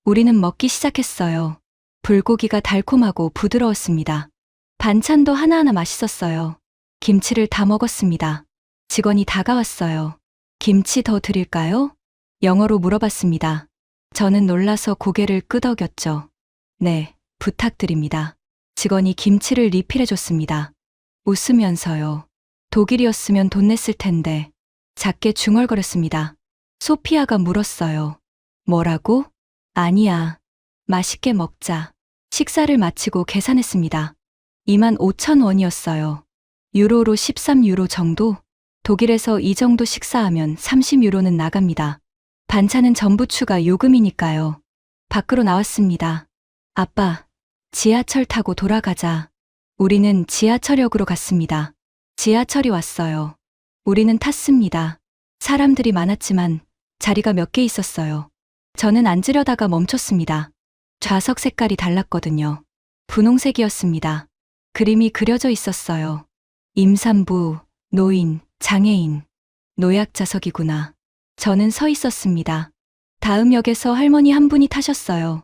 우리는 먹기 시작했어요. 불고기가 달콤하고 부드러웠습니다. 반찬도 하나하나 맛있었어요. 김치를 다 먹었습니다. 직원이 다가왔어요. 김치 더 드릴까요? 영어로 물어봤습니다. 저는 놀라서 고개를 끄덕였죠. 네, 부탁드립니다. 직원이 김치를 리필해줬습니다. 웃으면서요. 독일이었으면 돈 냈을 텐데. 작게 중얼거렸습니다. 소피아가 물었어요. 뭐라고? 아니야. 맛있게 먹자. 식사를 마치고 계산했습니다. 25,000원이었어요. 유로로 13유로 정도? 독일에서 이 정도 식사하면 30유로는 나갑니다. 반찬은 전부 추가 요금이니까요. 밖으로 나왔습니다. 아빠, 지하철 타고 돌아가자. 우리는 지하철역으로 갔습니다. 지하철이 왔어요. 우리는 탔습니다. 사람들이 많았지만 자리가 몇 개 있었어요. 저는 앉으려다가 멈췄습니다. 좌석 색깔이 달랐거든요. 분홍색이었습니다. 그림이 그려져 있었어요. 임산부, 노인, 장애인, 노약자석이구나. 저는 서 있었습니다. 다음 역에서 할머니 한 분이 타셨어요.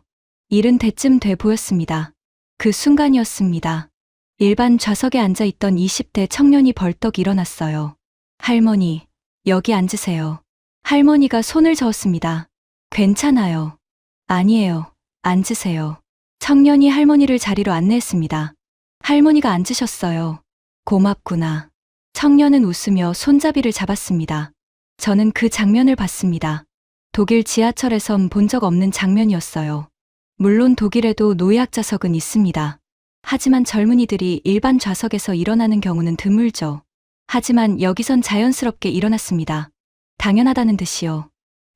70대쯤 돼 보였습니다. 그 순간이었습니다. 일반 좌석에 앉아 있던 20대 청년이 벌떡 일어났어요. 할머니, 여기 앉으세요. 할머니가 손을 저었습니다. 괜찮아요. 아니에요. 앉으세요. 청년이 할머니를 자리로 안내했습니다. 할머니가 앉으셨어요. 고맙구나. 청년은 웃으며 손잡이를 잡았습니다. 저는 그 장면을 봤습니다. 독일 지하철에선 본 적 없는 장면이었어요. 물론 독일에도 노약자석은 있습니다. 하지만 젊은이들이 일반 좌석에서 일어나는 경우는 드물죠. 하지만 여기선 자연스럽게 일어났습니다. 당연하다는 듯이요.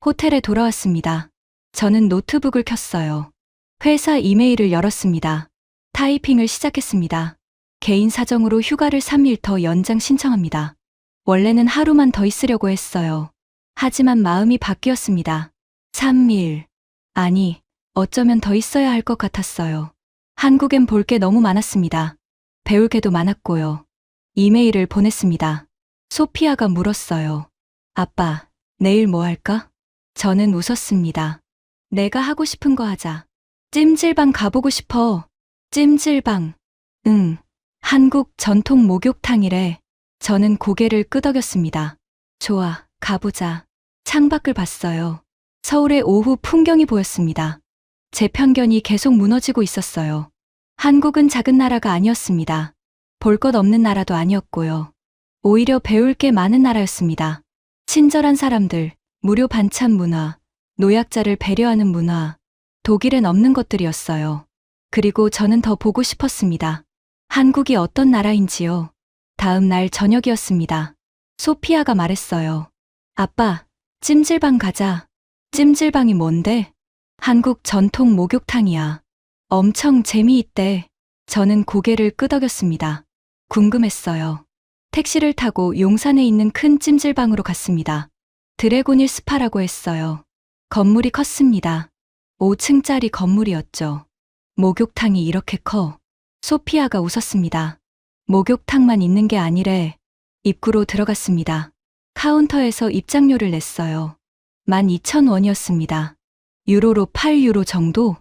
호텔에 돌아왔습니다. 저는 노트북을 켰어요. 회사 이메일을 열었습니다. 타이핑을 시작했습니다. 개인 사정으로 휴가를 3일 더 연장 신청합니다. 원래는 하루만 더 있으려고 했어요. 하지만 마음이 바뀌었습니다. 3일. 아니, 어쩌면 더 있어야 할 것 같았어요. 한국엔 볼 게 너무 많았습니다. 배울 게도 많았고요. 이메일을 보냈습니다. 소피아가 물었어요. 아빠, 내일 뭐 할까? 저는 웃었습니다. 내가 하고 싶은 거 하자. 찜질방 가보고 싶어. 찜질방. 응. 한국 전통 목욕탕이래. 저는 고개를 끄덕였습니다. 좋아, 가보자. 창밖을 봤어요. 서울의 오후 풍경이 보였습니다. 제 편견이 계속 무너지고 있었어요. 한국은 작은 나라가 아니었습니다. 볼 것 없는 나라도 아니었고요. 오히려 배울 게 많은 나라였습니다. 친절한 사람들, 무료 반찬 문화, 노약자를 배려하는 문화, 독일엔 없는 것들이었어요. 그리고 저는 더 보고 싶었습니다. 한국이 어떤 나라인지요. 다음 날 저녁이었습니다. 소피아가 말했어요. 아빠, 찜질방 가자. 찜질방이 뭔데? 한국 전통 목욕탕이야. 엄청 재미있대. 저는 고개를 끄덕였습니다. 궁금했어요. 택시를 타고 용산에 있는 큰 찜질방으로 갔습니다. 드래곤힐 스파라고 했어요. 건물이 컸습니다. 5층짜리 건물이었죠. 목욕탕이 이렇게 커. 소피아가 웃었습니다. 목욕탕만 있는 게 아니래. 입구로 들어갔습니다. 카운터에서 입장료를 냈어요. 12,000원이었습니다. 유로로 8유로 정도?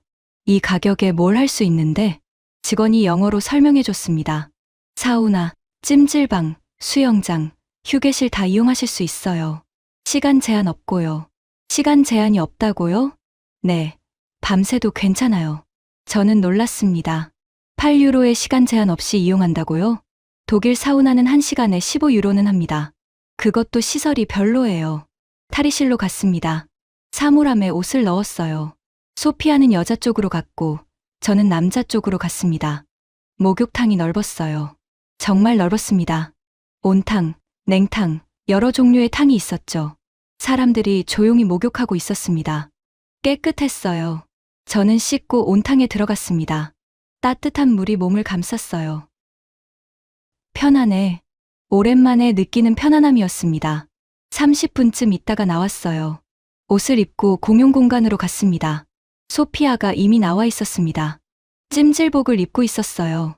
이 가격에 뭘 할 수 있는데? 직원이 영어로 설명해 줬습니다. 사우나, 찜질방, 수영장, 휴게실 다 이용하실 수 있어요. 시간 제한 없고요. 시간 제한이 없다고요? 네. 밤새도 괜찮아요. 저는 놀랐습니다. 8유로에 시간 제한 없이 이용한다고요? 독일 사우나는 1시간에 15유로는 합니다. 그것도 시설이 별로예요. 탈의실로 갔습니다. 사물함에 옷을 넣었어요. 소피아는 여자 쪽으로 갔고 저는 남자 쪽으로 갔습니다. 목욕탕이 넓었어요. 정말 넓었습니다. 온탕, 냉탕, 여러 종류의 탕이 있었죠. 사람들이 조용히 목욕하고 있었습니다. 깨끗했어요. 저는 씻고 온탕에 들어갔습니다. 따뜻한 물이 몸을 감쌌어요. 편안해. 오랜만에 느끼는 편안함이었습니다. 30분쯤 있다가 나왔어요. 옷을 입고 공용 공간으로 갔습니다. 소피아가 이미 나와 있었습니다. 찜질복을 입고 있었어요.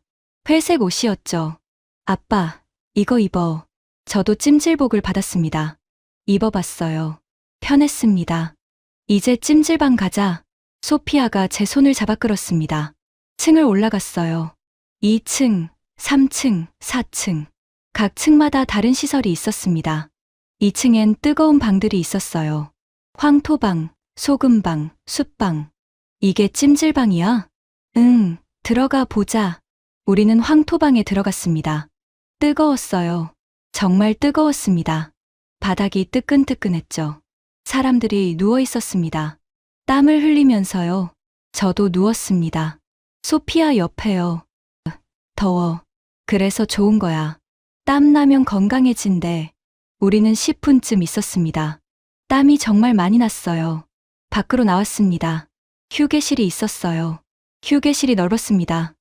회색 옷이었죠. 아빠, 이거 입어. 저도 찜질복을 받았습니다. 입어봤어요. 편했습니다. 이제 찜질방 가자. 소피아가 제 손을 잡아 끌었습니다. 층을 올라갔어요. 2층, 3층, 4층. 각 층마다 다른 시설이 있었습니다. 2층엔 뜨거운 방들이 있었어요. 황토방, 소금방, 숯방. 이게 찜질방이야? 응, 들어가 보자. 우리는 황토방에 들어갔습니다. 뜨거웠어요. 정말 뜨거웠습니다. 바닥이 뜨끈뜨끈했죠. 사람들이 누워 있었습니다. 땀을 흘리면서요. 저도 누웠습니다. 소피아 옆에요. 더워. 그래서 좋은 거야. 땀 나면 건강해진대. 우리는 10분쯤 있었습니다. 땀이 정말 많이 났어요. 밖으로 나왔습니다. 휴게실이 있었어요. 휴게실이 넓었습니다.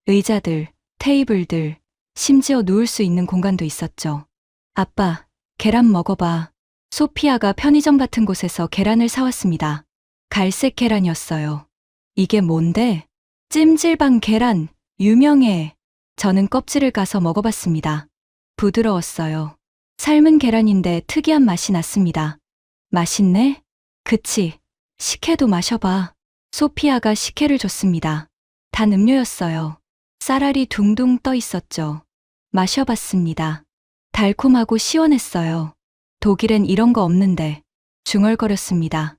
의자들, 테이블들, 심지어 누울 수 있는 공간도 있었죠. 아빠, 계란 먹어봐. 소피아가 편의점 같은 곳에서 계란을 사왔습니다. 갈색 계란이었어요. 이게 뭔데? 찜질방 계란, 유명해. 저는 껍질을 까서 먹어봤습니다. 부드러웠어요. 삶은 계란인데 특이한 맛이 났습니다. 맛있네? 그치. 식혜도 마셔봐. 소피아가 식혜를 줬습니다. 단 음료였어요. 쌀알이 둥둥 떠 있었죠. 마셔봤습니다. 달콤하고 시원했어요. 독일엔 이런 거 없는데. 중얼거렸습니다.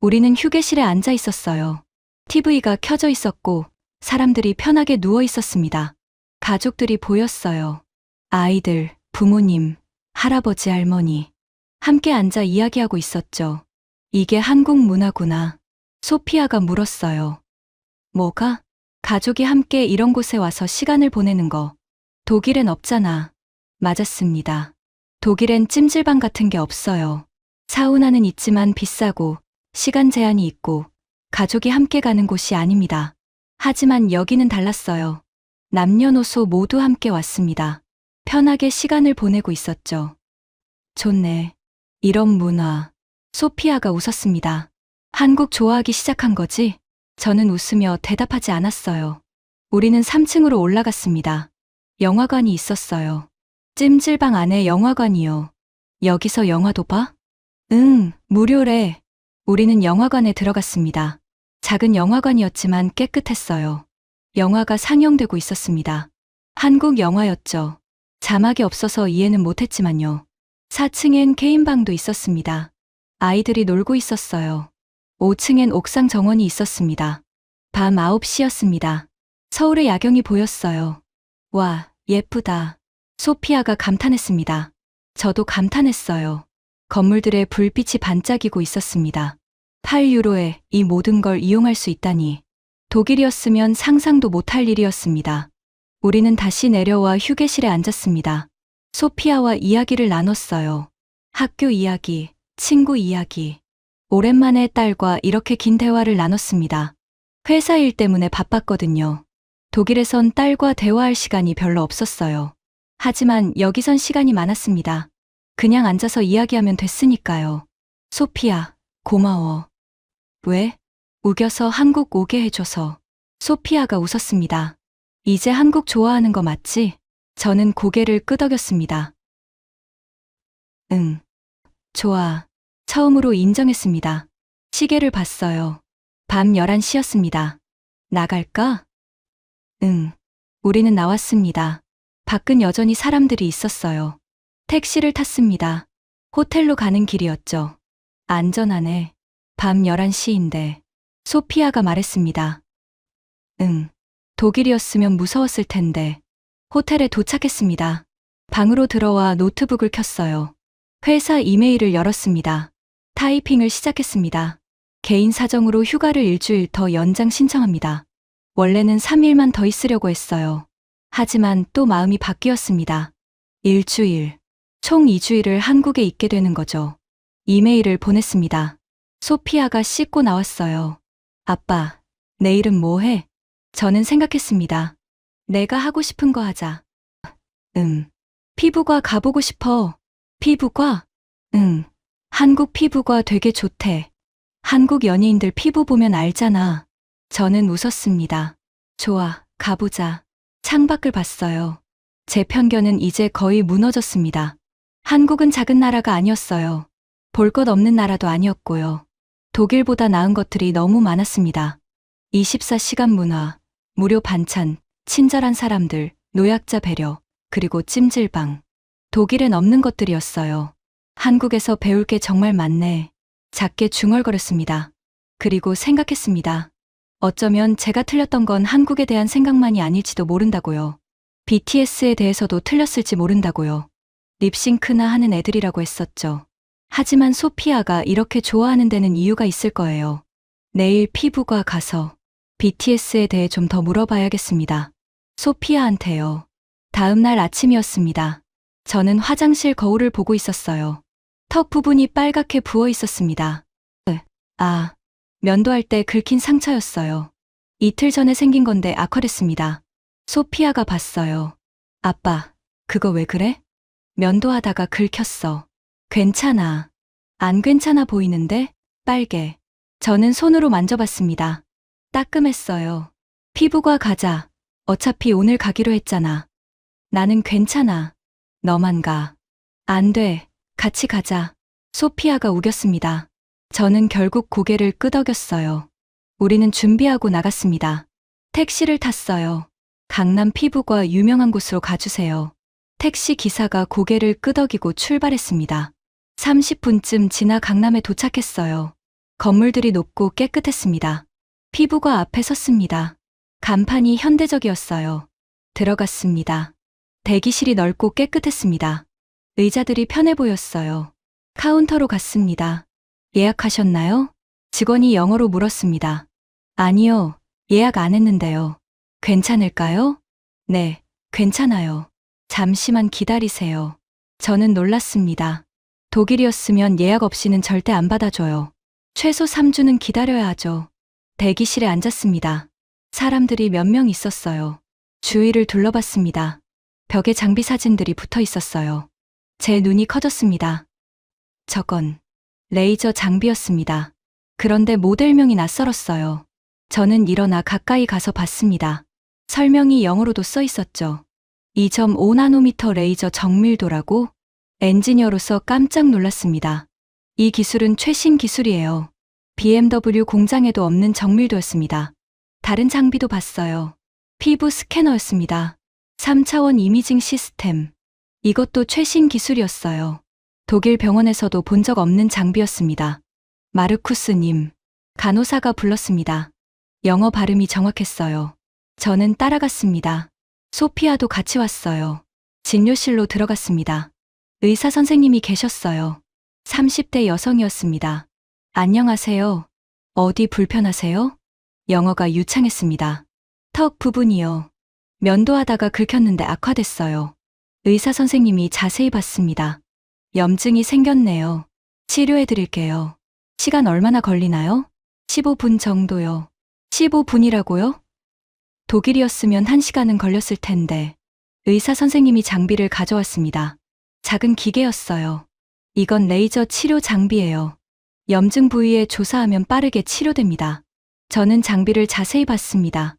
우리는 휴게실에 앉아 있었어요. TV가 켜져 있었고 사람들이 편하게 누워 있었습니다. 가족들이 보였어요. 아이들, 부모님, 할아버지, 할머니. 함께 앉아 이야기하고 있었죠. 이게 한국 문화구나. 소피아가 물었어요. 뭐가? 가족이 함께 이런 곳에 와서 시간을 보내는 거. 독일엔 없잖아. 맞았습니다. 독일엔 찜질방 같은 게 없어요. 사우나는 있지만 비싸고 시간 제한이 있고 가족이 함께 가는 곳이 아닙니다. 하지만 여기는 달랐어요. 남녀노소 모두 함께 왔습니다. 편하게 시간을 보내고 있었죠. 좋네. 이런 문화. 소피아가 웃었습니다. 한국 좋아하기 시작한 거지? 저는 웃으며 대답하지 않았어요. 우리는 3층으로 올라갔습니다. 영화관이 있었어요. 찜질방 안에 영화관이요. 여기서 영화도 봐? 응, 무료래. 우리는 영화관에 들어갔습니다. 작은 영화관이었지만 깨끗했어요. 영화가 상영되고 있었습니다. 한국 영화였죠. 자막이 없어서 이해는 못했지만요. 4층엔 개인방도 있었습니다. 아이들이 놀고 있었어요. 5층엔 옥상 정원이 있었습니다. 밤 9시였습니다. 서울의 야경이 보였어요. 와, 예쁘다. 소피아가 감탄했습니다. 저도 감탄했어요. 건물들의 불빛이 반짝이고 있었습니다. 8유로에 이 모든 걸 이용할 수 있다니. 독일이었으면 상상도 못할 일이었습니다. 우리는 다시 내려와 휴게실에 앉았습니다. 소피아와 이야기를 나눴어요. 학교 이야기, 친구 이야기. 오랜만에 딸과 이렇게 긴 대화를 나눴습니다. 회사 일 때문에 바빴거든요. 독일에선 딸과 대화할 시간이 별로 없었어요. 하지만 여기선 시간이 많았습니다. 그냥 앉아서 이야기하면 됐으니까요. 소피아, 고마워. 왜? 우겨서 한국 오게 해줘서. 소피아가 웃었습니다. 이제 한국 좋아하는 거 맞지? 저는 고개를 끄덕였습니다. 응. 좋아. 처음으로 인정했습니다. 시계를 봤어요. 밤 11시였습니다. 나갈까? 응. 우리는 나왔습니다. 밖은 여전히 사람들이 있었어요. 택시를 탔습니다. 호텔로 가는 길이었죠. 안전하네. 밤 11시인데. 소피아가 말했습니다. 응. 독일이었으면 무서웠을 텐데. 호텔에 도착했습니다. 방으로 들어와 노트북을 켰어요. 회사 이메일을 열었습니다. 타이핑을 시작했습니다. 개인 사정으로 휴가를 일주일 더 연장 신청합니다. 원래는 3일만 더 있으려고 했어요. 하지만 또 마음이 바뀌었습니다. 일주일. 총 2주일을 한국에 있게 되는 거죠. 이메일을 보냈습니다. 소피아가 씻고 나왔어요. 아빠, 내일은 뭐 해? 저는 생각했습니다. 내가 하고 싶은 거 하자. 피부과 가보고 싶어. 피부과? 응. 한국 피부과 되게 좋대. 한국 연예인들 피부 보면 알잖아. 저는 웃었습니다. 좋아, 가보자. 창밖을 봤어요. 제 편견은 이제 거의 무너졌습니다. 한국은 작은 나라가 아니었어요. 볼 것 없는 나라도 아니었고요. 독일보다 나은 것들이 너무 많았습니다. 24시간 문화, 무료 반찬, 친절한 사람들, 노약자 배려, 그리고 찜질방. 독일엔 없는 것들이었어요. 한국에서 배울 게 정말 많네. 작게 중얼거렸습니다. 그리고 생각했습니다. 어쩌면 제가 틀렸던 건 한국에 대한 생각만이 아닐지도 모른다고요. BTS에 대해서도 틀렸을지 모른다고요. 립싱크나 하는 애들이라고 했었죠. 하지만 소피아가 이렇게 좋아하는 데는 이유가 있을 거예요. 내일 피부과 가서 BTS에 대해 좀 더 물어봐야겠습니다. 소피아한테요. 다음 날 아침이었습니다. 저는 화장실 거울을 보고 있었어요. 턱 부분이 빨갛게 부어 있었습니다. 면도할 때 긁힌 상처였어요. 이틀 전에 생긴 건데 악화됐습니다. 소피아가 봤어요. 아빠, 그거 왜 그래? 면도하다가 긁혔어. 괜찮아. 안 괜찮아 보이는데? 빨개. 저는 손으로 만져봤습니다. 따끔했어요. 피부과 가자. 어차피 오늘 가기로 했잖아. 나는 괜찮아. 너만 가. 안 돼. 같이 가자. 소피아가 우겼습니다. 저는 결국 고개를 끄덕였어요. 우리는 준비하고 나갔습니다. 택시를 탔어요. 강남 피부과 유명한 곳으로 가주세요. 택시 기사가 고개를 끄덕이고 출발했습니다. 30분쯤 지나 강남에 도착했어요. 건물들이 높고 깨끗했습니다. 피부과 앞에 섰습니다. 간판이 현대적이었어요. 들어갔습니다. 대기실이 넓고 깨끗했습니다. 의자들이 편해 보였어요. 카운터로 갔습니다. 예약하셨나요? 직원이 영어로 물었습니다. 아니요, 예약 안 했는데요. 괜찮을까요? 네, 괜찮아요. 잠시만 기다리세요. 저는 놀랐습니다. 독일이었으면 예약 없이는 절대 안 받아줘요. 최소 3주는 기다려야 하죠. 대기실에 앉았습니다. 사람들이 몇 명 있었어요. 주위를 둘러봤습니다. 벽에 장비 사진들이 붙어 있었어요. 제 눈이 커졌습니다. 저건 레이저 장비였습니다. 그런데 모델명이 낯설었어요. 저는 일어나 가까이 가서 봤습니다. 설명이 영어로도 써 있었죠. 2.5나노미터 레이저 정밀도라고? 엔지니어로서 깜짝 놀랐습니다. 이 기술은 최신 기술이에요. BMW 공장에도 없는 정밀도였습니다. 다른 장비도 봤어요. 피부 스캐너였습니다. 3차원 이미징 시스템. 이것도 최신 기술이었어요. 독일 병원에서도 본 적 없는 장비였습니다. 마르쿠스님, 간호사가 불렀습니다. 영어 발음이 정확했어요. 저는 따라갔습니다. 소피아도 같이 왔어요. 진료실로 들어갔습니다. 의사 선생님이 계셨어요. 30대 여성이었습니다. 안녕하세요. 어디 불편하세요? 영어가 유창했습니다. 턱 부분이요. 면도하다가 긁혔는데 악화됐어요. 의사 선생님이 자세히 봤습니다. 염증이 생겼네요. 치료해 드릴게요. 시간 얼마나 걸리나요? 15분 정도요. 15분이라고요? 독일이었으면 1시간은 걸렸을 텐데. 의사 선생님이 장비를 가져왔습니다. 작은 기계였어요. 이건 레이저 치료 장비예요. 염증 부위에 조사하면 빠르게 치료됩니다. 저는 장비를 자세히 봤습니다.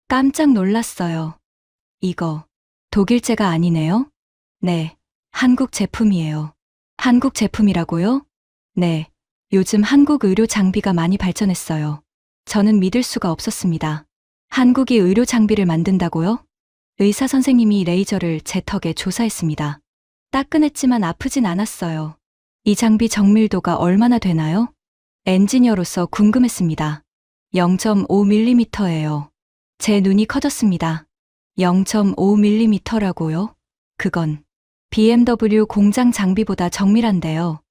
깜짝 놀랐어요. 이거 독일제가 아니네요? 네, 한국 제품이에요. 한국 제품이라고요? 네, 요즘 한국 의료 장비가 많이 발전했어요. 저는 믿을 수가 없었습니다. 한국이 의료 장비를 만든다고요? 의사 선생님이 레이저를 제 턱에 조사했습니다. 따끈했지만 아프진 않았어요. 이 장비 정밀도가 얼마나 되나요? 엔지니어로서 궁금했습니다. 0.5mm예요. 제 눈이 커졌습니다. 0.5mm라고요? 그건 BMW 공장 장비보다 정밀한데요.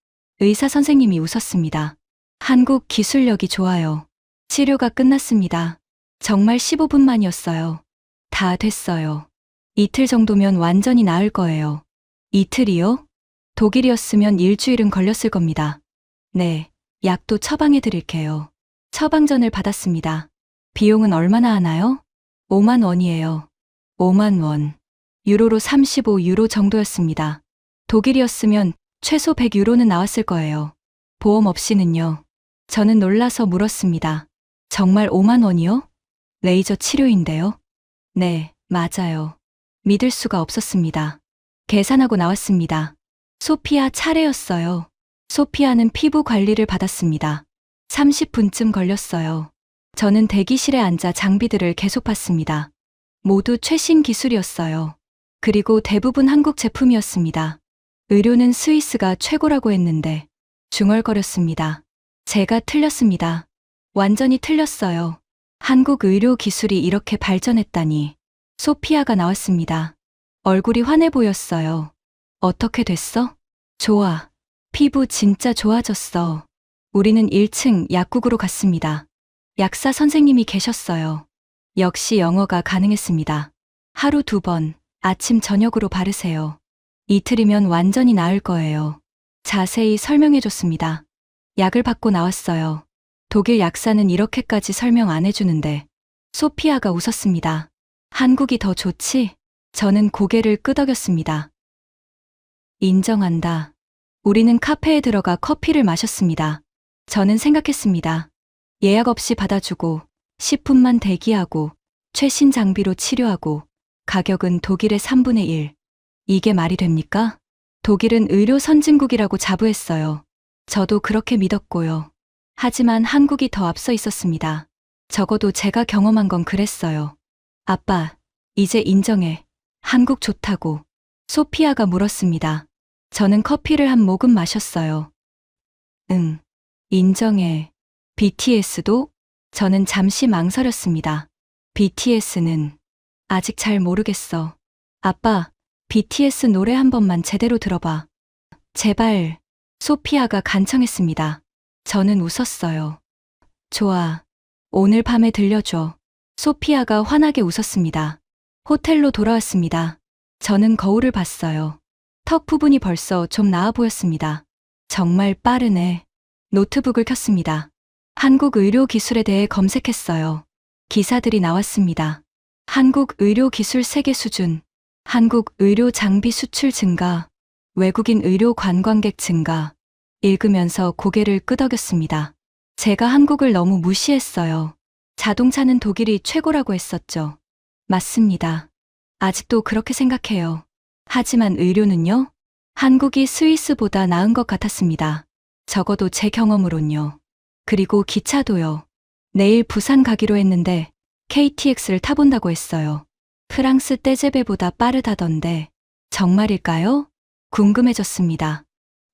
의사 선생님이 웃었습니다. 한국 기술력이 좋아요. 치료가 끝났습니다. 정말 15분만이었어요. 다 됐어요. 이틀 정도면 완전히 나을 거예요. 이틀이요? 독일이었으면 일주일은 걸렸을 겁니다. 네, 약도 처방해 드릴게요. 처방전을 받았습니다. 비용은 얼마나 하나요? 5만 원이에요. 5만 원. 유로로 35유로 정도였습니다. 독일이었으면 최소 100유로는 나왔을 거예요. 보험 없이는요. 저는 놀라서 물었습니다. 정말 5만 원이요? 레이저 치료인데요? 네, 맞아요. 믿을 수가 없었습니다. 계산하고 나왔습니다. 소피아 차례였어요. 소피아는 피부 관리를 받았습니다. 30분쯤 걸렸어요. 저는 대기실에 앉아 장비들을 계속 봤습니다. 모두 최신 기술이었어요. 그리고 대부분 한국 제품이었습니다. 의료는 스위스가 최고라고 했는데 중얼거렸습니다. 제가 틀렸습니다. 완전히 틀렸어요. 한국 의료 기술이 이렇게 발전했다니. 소피아가 나왔습니다. 얼굴이 환해 보였어요. 어떻게 됐어? 좋아. 피부 진짜 좋아졌어. 우리는 1층 약국으로 갔습니다. 약사 선생님이 계셨어요. 역시 영어가 가능했습니다. 하루 2번, 아침 저녁으로 바르세요. 이틀이면 완전히 나을 거예요. 자세히 설명해줬습니다. 약을 받고 나왔어요. 독일 약사는 이렇게까지 설명 안 해주는데 소피아가 웃었습니다. 한국이 더 좋지? 저는 고개를 끄덕였습니다. 인정한다. 우리는 카페에 들어가 커피를 마셨습니다. 저는 생각했습니다. 예약 없이 받아주고 10분만 대기하고 최신 장비로 치료하고 가격은 독일의 3분의 1. 이게 말이 됩니까? 독일은 의료 선진국이라고 자부했어요. 저도 그렇게 믿었고요. 하지만 한국이 더 앞서 있었습니다. 적어도 제가 경험한 건 그랬어요. 아빠, 이제 인정해. 한국 좋다고. 소피아가 물었습니다. 저는 커피를 한 모금 마셨어요. 응, 인정해. BTS도? 저는 잠시 망설였습니다. BTS는 아직 잘 모르겠어. 아빠, BTS 노래 한 번만 제대로 들어봐. 제발. 소피아가 간청했습니다. 저는 웃었어요. 좋아. 오늘 밤에 들려줘. 소피아가 환하게 웃었습니다. 호텔로 돌아왔습니다. 저는 거울을 봤어요. 턱 부분이 벌써 좀 나아 보였습니다. 정말 빠르네. 노트북을 켰습니다. 한국 의료 기술에 대해 검색했어요. 기사들이 나왔습니다. 한국 의료 기술 세계 수준, 한국 의료 장비 수출 증가, 외국인 의료 관광객 증가. 읽으면서 고개를 끄덕였습니다. 제가 한국을 너무 무시했어요. 자동차는 독일이 최고라고 했었죠. 맞습니다. 아직도 그렇게 생각해요. 하지만 의료는요? 한국이 스위스보다 나은 것 같았습니다. 적어도 제 경험으론요. 그리고 기차도요. 내일 부산 가기로 했는데 KTX를 타본다고 했어요. 프랑스 떼제베보다 빠르다던데 정말일까요? 궁금해졌습니다.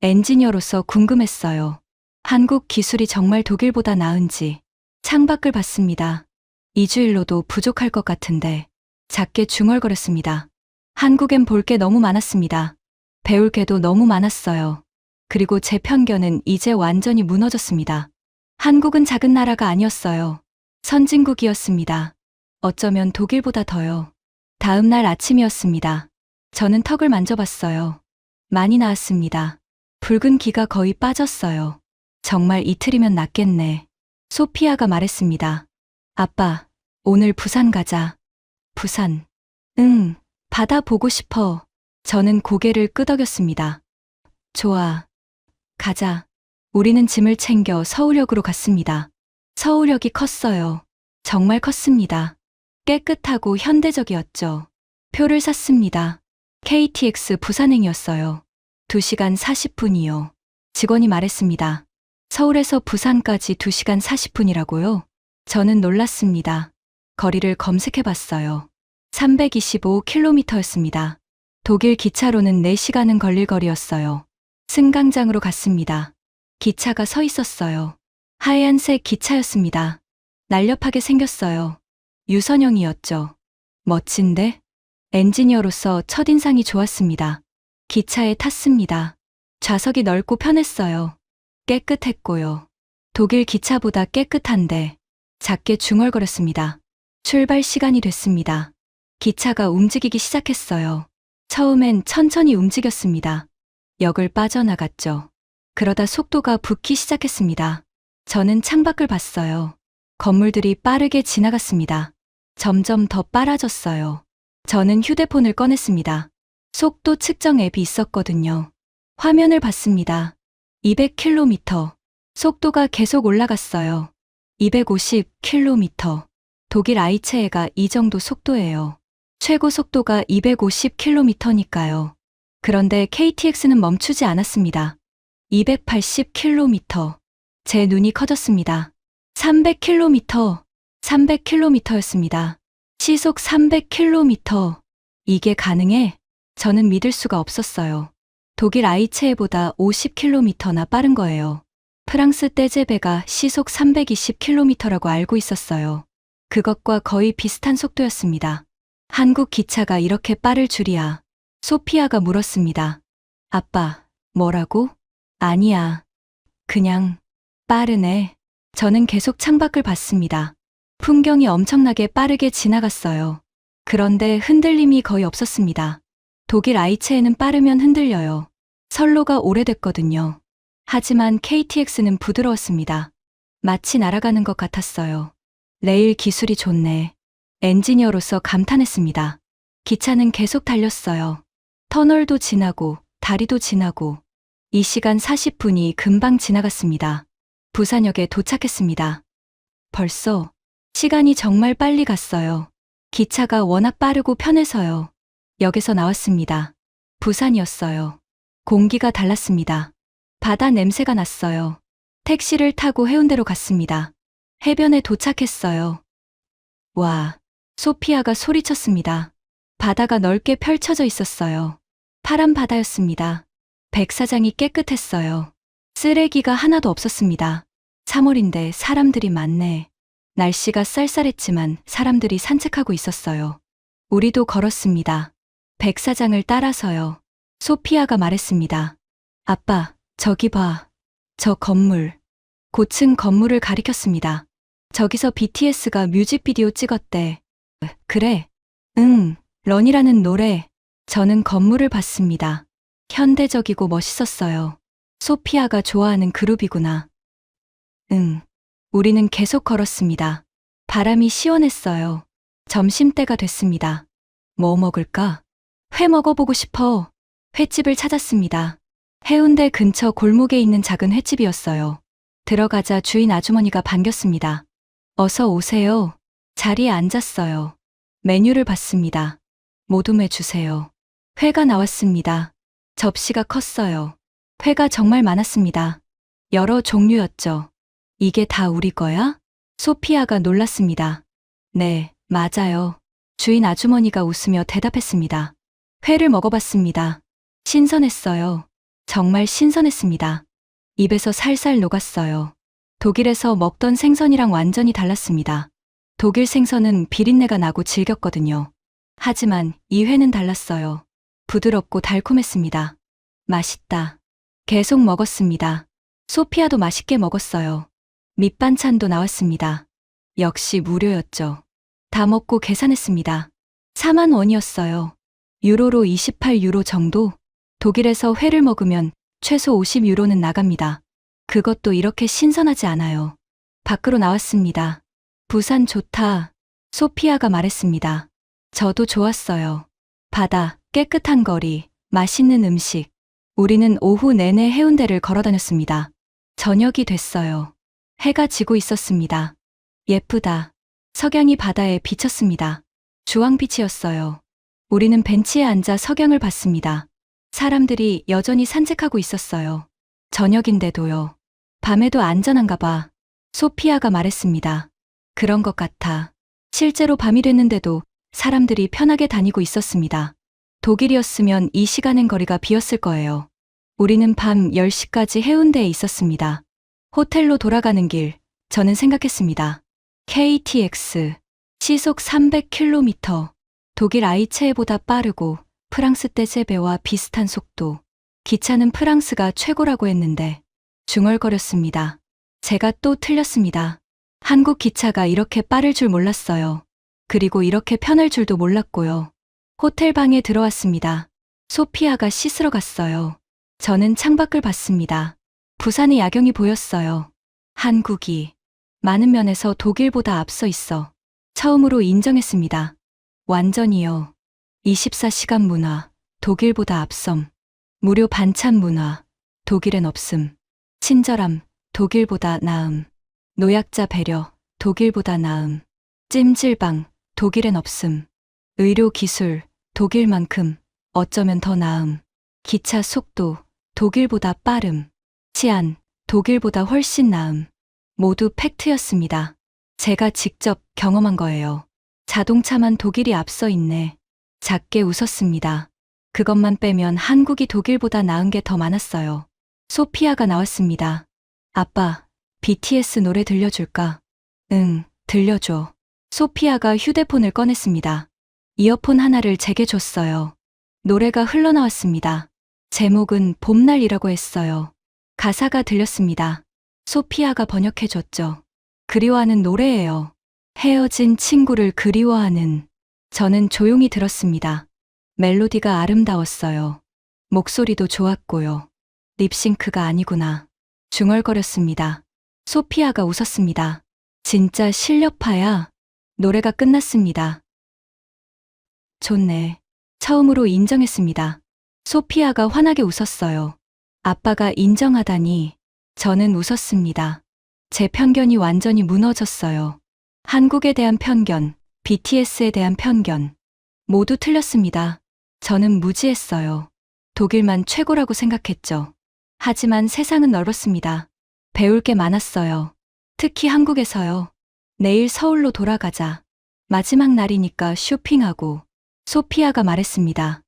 엔지니어로서 궁금했어요. 한국 기술이 정말 독일보다 나은지. 창밖을 봤습니다. 2주일로도 부족할 것 같은데 작게 중얼거렸습니다. 한국엔 볼 게 너무 많았습니다. 배울 게도 너무 많았어요. 그리고 제 편견은 이제 완전히 무너졌습니다. 한국은 작은 나라가 아니었어요. 선진국이었습니다. 어쩌면 독일보다 더요. 다음 날 아침이었습니다. 저는 턱을 만져봤어요. 많이 나았습니다. 붉은 기가 거의 빠졌어요. 정말 이틀이면 낫겠네. 소피아가 말했습니다. 아빠, 오늘 부산 가자. 부산. 응, 바다 보고 싶어. 저는 고개를 끄덕였습니다. 좋아. 가자. 우리는 짐을 챙겨 서울역으로 갔습니다. 서울역이 컸어요. 정말 컸습니다. 깨끗하고 현대적이었죠. 표를 샀습니다. KTX 부산행이었어요. 2시간 40분이요. 직원이 말했습니다. 서울에서 부산까지 2시간 40분이라고요? 저는 놀랐습니다. 거리를 검색해 봤어요. 325km였습니다. 독일 기차로는 4시간은 걸릴 거리였어요. 승강장으로 갔습니다. 기차가 서 있었어요. 하얀색 기차였습니다. 날렵하게 생겼어요. 유선형이었죠. 멋진데? 엔지니어로서 첫인상이 좋았습니다. 기차에 탔습니다. 좌석이 넓고 편했어요. 깨끗했고요. 독일 기차보다 깨끗한데 작게 중얼거렸습니다. 출발 시간이 됐습니다. 기차가 움직이기 시작했어요. 처음엔 천천히 움직였습니다. 역을 빠져나갔죠. 그러다 속도가 붙기 시작했습니다. 저는 창밖을 봤어요. 건물들이 빠르게 지나갔습니다. 점점 더 빨라졌어요. 저는 휴대폰을 꺼냈습니다. 속도 측정 앱이 있었거든요. 화면을 봤습니다. 200km. 속도가 계속 올라갔어요. 250km. 독일 아이체에가 이 정도 속도예요. 최고 속도가 250km니까요. 그런데 KTX는 멈추지 않았습니다. 280km. 제 눈이 커졌습니다. 300km. 300km였습니다. 시속 300km. 이게 가능해? 저는 믿을 수가 없었어요. 독일 아이체에보다 50km나 빠른 거예요. 프랑스 떼제베가 시속 320km라고 알고 있었어요. 그것과 거의 비슷한 속도였습니다. 한국 기차가 이렇게 빠를 줄이야. 소피아가 물었습니다. 아빠, 뭐라고? 아니야. 그냥 빠르네. 저는 계속 창밖을 봤습니다. 풍경이 엄청나게 빠르게 지나갔어요. 그런데 흔들림이 거의 없었습니다. 독일 아이체에는 빠르면 흔들려요. 선로가 오래됐거든요. 하지만 KTX는 부드러웠습니다. 마치 날아가는 것 같았어요. 레일 기술이 좋네. 엔지니어로서 감탄했습니다. 기차는 계속 달렸어요. 터널도 지나고 다리도 지나고 이 시간 40분이 금방 지나갔습니다. 부산역에 도착했습니다. 벌써 시간이 정말 빨리 갔어요. 기차가 워낙 빠르고 편해서요. 역에서 나왔습니다. 부산이었어요. 공기가 달랐습니다. 바다 냄새가 났어요. 택시를 타고 해운대로 갔습니다. 해변에 도착했어요. 와, 소피아가 소리쳤습니다. 바다가 넓게 펼쳐져 있었어요. 파란 바다였습니다. 백사장이 깨끗했어요. 쓰레기가 하나도 없었습니다. 3월인데 사람들이 많네. 날씨가 쌀쌀했지만 사람들이 산책하고 있었어요. 우리도 걸었습니다. 백사장을 따라서요. 소피아가 말했습니다. 아빠, 저기 봐. 저 건물. 고층 건물을 가리켰습니다. 저기서 BTS가 뮤직비디오 찍었대. 그래. 응, 런이라는 노래. 저는 건물을 봤습니다. 현대적이고 멋있었어요. 소피아가 좋아하는 그룹이구나. 응. 우리는 계속 걸었습니다. 바람이 시원했어요. 점심때가 됐습니다. 뭐 먹을까? 회 먹어보고 싶어. 횟집을 찾았습니다. 해운대 근처 골목에 있는 작은 횟집이었어요. 들어가자 주인 아주머니가 반겼습니다. 어서 오세요. 자리에 앉았어요. 메뉴를 봤습니다. 모둠회 주세요. 회가 나왔습니다. 접시가 컸어요. 회가 정말 많았습니다. 여러 종류였죠. 이게 다 우리 거야? 소피아가 놀랐습니다. 네, 맞아요. 주인 아주머니가 웃으며 대답했습니다. 회를 먹어봤습니다. 신선했어요. 정말 신선했습니다. 입에서 살살 녹았어요. 독일에서 먹던 생선이랑 완전히 달랐습니다. 독일 생선은 비린내가 나고 질겼거든요. 하지만 이 회는 달랐어요. 부드럽고 달콤했습니다. 맛있다. 계속 먹었습니다. 소피아도 맛있게 먹었어요. 밑반찬도 나왔습니다. 역시 무료였죠. 다 먹고 계산했습니다. 4만 원이었어요. 유로로 28유로 정도? 독일에서 회를 먹으면 최소 50유로는 나갑니다. 그것도 이렇게 신선하지 않아요. 밖으로 나왔습니다. 부산 좋다. 소피아가 말했습니다. 저도 좋았어요. 바다, 깨끗한 거리, 맛있는 음식. 우리는 오후 내내 해운대를 걸어 다녔습니다. 저녁이 됐어요. 해가 지고 있었습니다. 예쁘다. 석양이 바다에 비쳤습니다. 주황빛이었어요. 우리는 벤치에 앉아 석양을 봤습니다. 사람들이 여전히 산책하고 있었어요. 저녁인데도요. 밤에도 안전한가 봐. 소피아가 말했습니다. 그런 것 같아. 실제로 밤이 됐는데도 사람들이 편하게 다니고 있었습니다. 독일이었으면 이 시간엔 거리가 비었을 거예요. 우리는 밤 10시까지 해운대에 있었습니다. 호텔로 돌아가는 길, 저는 생각했습니다. KTX, 시속 300km. 독일 아이체보다 빠르고 프랑스 떼제베와 비슷한 속도. 기차는 프랑스가 최고라고 했는데 중얼거렸습니다. 제가 또 틀렸습니다. 한국 기차가 이렇게 빠를 줄 몰랐어요. 그리고 이렇게 편할 줄도 몰랐고요. 호텔 방에 들어왔습니다. 소피아가 씻으러 갔어요. 저는 창밖을 봤습니다. 부산의 야경이 보였어요. 한국이 많은 면에서 독일보다 앞서 있어 처음으로 인정했습니다. 완전히요. 24시간 문화, 독일보다 앞섬. 무료 반찬 문화, 독일엔 없음. 친절함, 독일보다 나음. 노약자 배려, 독일보다 나음. 찜질방, 독일엔 없음. 의료 기술, 독일만큼, 어쩌면 더 나음. 기차 속도, 독일보다 빠름. 치안, 독일보다 훨씬 나음. 모두 팩트였습니다. 제가 직접 경험한 거예요. 자동차만 독일이 앞서 있네. 작게 웃었습니다. 그것만 빼면 한국이 독일보다 나은 게 더 많았어요. 소피아가 나왔습니다. 아빠, BTS 노래 들려줄까? 응, 들려줘. 소피아가 휴대폰을 꺼냈습니다. 이어폰 하나를 제게 줬어요. 노래가 흘러나왔습니다. 제목은 봄날이라고 했어요. 가사가 들렸습니다. 소피아가 번역해줬죠. 그리워하는 노래예요. 헤어진 친구를 그리워하는. 저는 조용히 들었습니다. 멜로디가 아름다웠어요. 목소리도 좋았고요. 립싱크가 아니구나. 중얼거렸습니다. 소피아가 웃었습니다. 진짜 실력파야. 노래가 끝났습니다. 좋네. 처음으로 인정했습니다. 소피아가 환하게 웃었어요. 아빠가 인정하다니. 저는 웃었습니다. 제 편견이 완전히 무너졌어요. 한국에 대한 편견, BTS에 대한 편견. 모두 틀렸습니다. 저는 무지했어요. 독일만 최고라고 생각했죠. 하지만 세상은 넓었습니다. 배울 게 많았어요. 특히 한국에서요. 내일 서울로 돌아가자. 마지막 날이니까 쇼핑하고. 소피아가 말했습니다.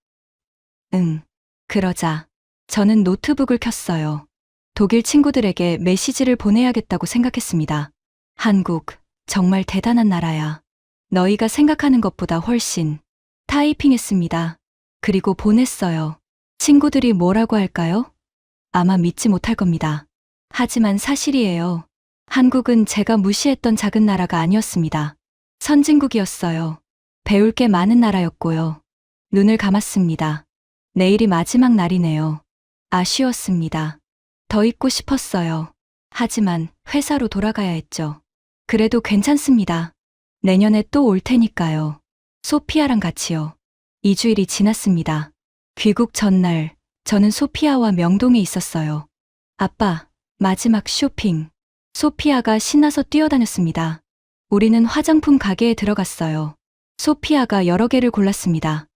응, 그러자. 저는 노트북을 켰어요. 독일 친구들에게 메시지를 보내야겠다고 생각했습니다. 한국, 정말 대단한 나라야. 너희가 생각하는 것보다 훨씬. 타이핑했습니다. 그리고 보냈어요. 친구들이 뭐라고 할까요? 아마 믿지 못할 겁니다. 하지만 사실이에요. 한국은 제가 무시했던 작은 나라가 아니었습니다. 선진국이었어요. 배울 게 많은 나라였고요. 눈을 감았습니다. 내일이 마지막 날이네요. 아쉬웠습니다. 더 있고 싶었어요. 하지만 회사로 돌아가야 했죠. 그래도 괜찮습니다. 내년에 또 올 테니까요. 소피아랑 같이요. 2주일이 지났습니다. 귀국 전날, 저는 소피아와 명동에 있었어요. 아빠, 마지막 쇼핑. 소피아가 신나서 뛰어다녔습니다. 우리는 화장품 가게에 들어갔어요. 소피아가 여러 개를 골랐습니다.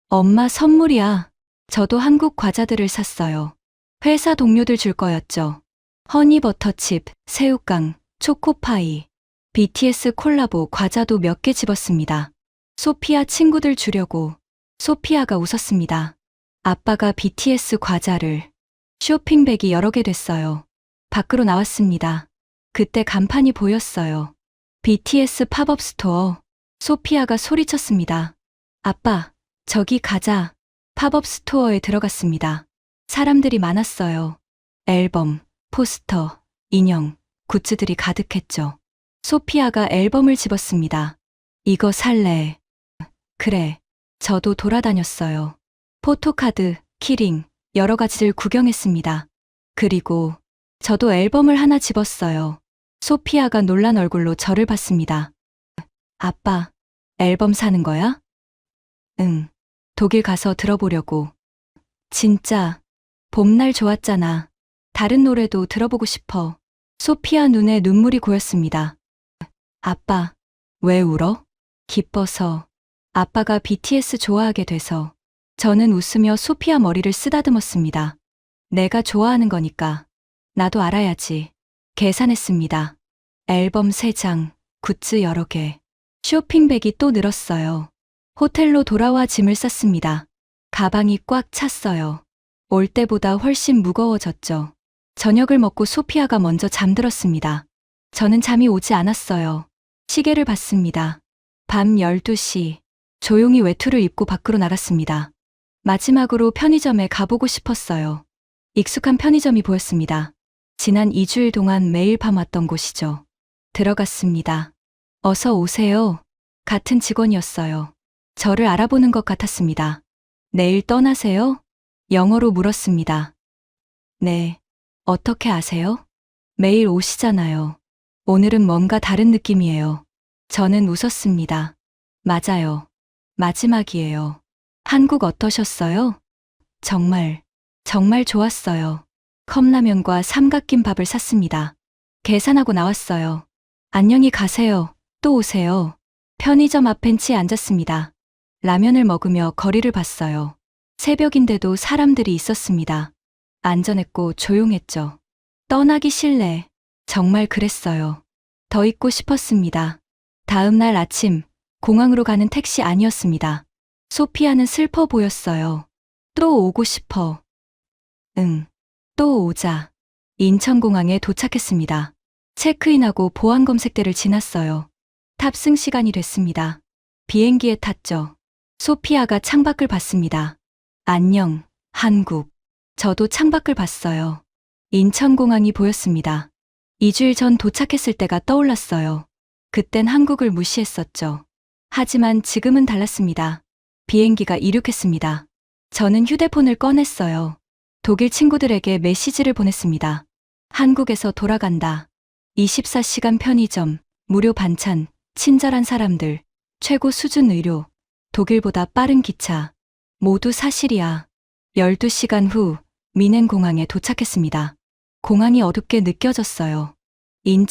엄마 선물이야. 저도 한국 과자들을 샀어요. 회사 동료들 줄 거였죠. 허니버터칩, 새우깡, 초코파이, BTS 콜라보 과자도 몇 개 집었습니다. 소피아 친구들 주려고. 소피아가 웃었습니다. 아빠가 BTS 과자를. 쇼핑백이 여러 개 됐어요. 밖으로 나왔습니다. 그때 간판이 보였어요. BTS 팝업 스토어. 소피아가 소리쳤습니다. 아빠, 저기 가자. 팝업 스토어에 들어갔습니다. 사람들이 많았어요. 앨범, 포스터, 인형, 굿즈들이 가득했죠. 소피아가 앨범을 집었습니다. 이거 살래. 그래. 저도 돌아다녔어요. 포토카드, 키링, 여러 가지를 구경했습니다. 그리고 저도 앨범을 하나 집었어요. 소피아가 놀란 얼굴로 저를 봤습니다. 아빠, 앨범 사는 거야? 응. 독일 가서 들어보려고. 진짜, 봄날 좋았잖아. 다른 노래도 들어보고 싶어. 소피아 눈에 눈물이 고였습니다. 아빠, 왜 울어? 기뻐서. 아빠가 BTS 좋아하게 돼서. 저는 웃으며 소피아 머리를 쓰다듬었습니다. 내가 좋아하는 거니까. 나도 알아야지. 계산했습니다. 앨범 3장, 굿즈 여러 개. 쇼핑백이 또 늘었어요. 호텔로 돌아와 짐을 쌌습니다. 가방이 꽉 찼어요. 올 때보다 훨씬 무거워졌죠. 저녁을 먹고 소피아가 먼저 잠들었습니다. 저는 잠이 오지 않았어요. 시계를 봤습니다. 밤 12시. 조용히 외투를 입고 밖으로 나갔습니다. 마지막으로 편의점에 가보고 싶었어요. 익숙한 편의점이 보였습니다. 지난 2주일 동안 매일 밤 왔던 곳이죠. 들어갔습니다. 어서 오세요. 같은 직원이었어요. 저를 알아보는 것 같았습니다. 내일 떠나세요? 영어로 물었습니다. 네. 어떻게 아세요? 매일 오시잖아요. 오늘은 뭔가 다른 느낌이에요. 저는 웃었습니다. 맞아요. 마지막이에요. 한국 어떠셨어요? 정말 좋았어요. 컵라면과 삼각김밥을 샀습니다. 계산하고 나왔어요. 안녕히 가세요. 또 오세요. 편의점 앞 벤치에 앉았습니다. 라면을 먹으며 거리를 봤어요. 새벽인데도 사람들이 있었습니다. 안전했고 조용했죠. 떠나기 싫네. 정말 그랬어요. 더 있고 싶었습니다. 다음 날 아침, 공항으로 가는 택시 아니었습니다. 소피아는 슬퍼 보였어요. 또 오고 싶어. 응. 또 오자. 인천공항에 도착했습니다. 체크인하고 보안 검색대를 지났어요. 탑승 시간이 됐습니다. 비행기에 탔죠. 소피아가 창밖을 봤습니다. 안녕, 한국. 저도 창밖을 봤어요. 인천공항이 보였습니다. 2주일 전 도착했을 때가 떠올랐어요. 그땐 한국을 무시했었죠. 하지만 지금은 달랐습니다. 비행기가 이륙했습니다. 저는 휴대폰을 꺼냈어요. 독일 친구들에게 메시지를 보냈습니다. 한국에서 돌아간다. 24시간 편의점, 무료 반찬, 친절한 사람들, 최고 수준 의료, 독일보다 빠른 기차. 모두 사실이야. 12시간 후 미넨공항에 도착했습니다. 공항이 어둡게 느껴졌어요.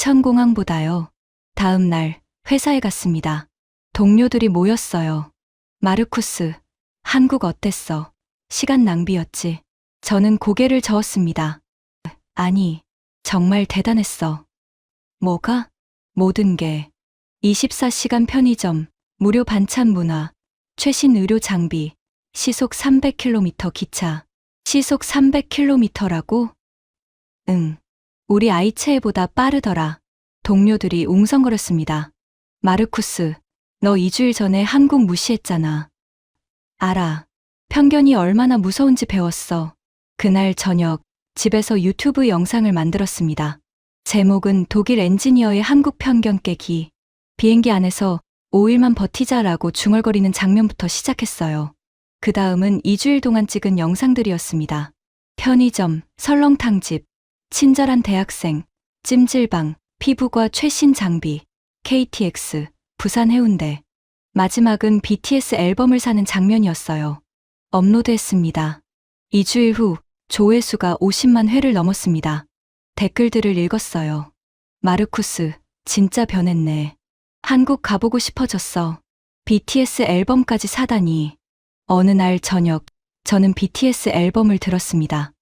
인천공항보다요. 다음 날 회사에 갔습니다. 동료들이 모였어요. 마르쿠스, 한국 어땠어? 시간 낭비였지. 저는 고개를 저었습니다. 아니, 정말 대단했어. 뭐가? 모든 게. 24시간 편의점, 무료 반찬 문화, 최신 의료 장비, 시속 300km 기차. 시속 300km라고? 응. 우리 아이체에보다 빠르더라. 동료들이 웅성거렸습니다. 마르쿠스, 너 2주일 전에 한국 무시했잖아. 알아. 편견이 얼마나 무서운지 배웠어. 그날 저녁, 집에서 유튜브 영상을 만들었습니다. 제목은 독일 엔지니어의 한국 편견 깨기. 비행기 안에서 5일만 버티자라고 중얼거리는 장면부터 시작했어요. 그 다음은 2주일 동안 찍은 영상들이었습니다. 편의점, 설렁탕집, 친절한 대학생, 찜질방, 피부과 최신 장비, KTX, 부산 해운대. 마지막은 BTS 앨범을 사는 장면이었어요. 업로드했습니다. 2주일 후 조회수가 50만 회를 넘었습니다. 댓글들을 읽었어요. 마르쿠스, 진짜 변했네. 한국 가보고 싶어졌어. BTS 앨범까지 사다니. 어느 날 저녁, 저는 BTS 앨범을 들었습니다.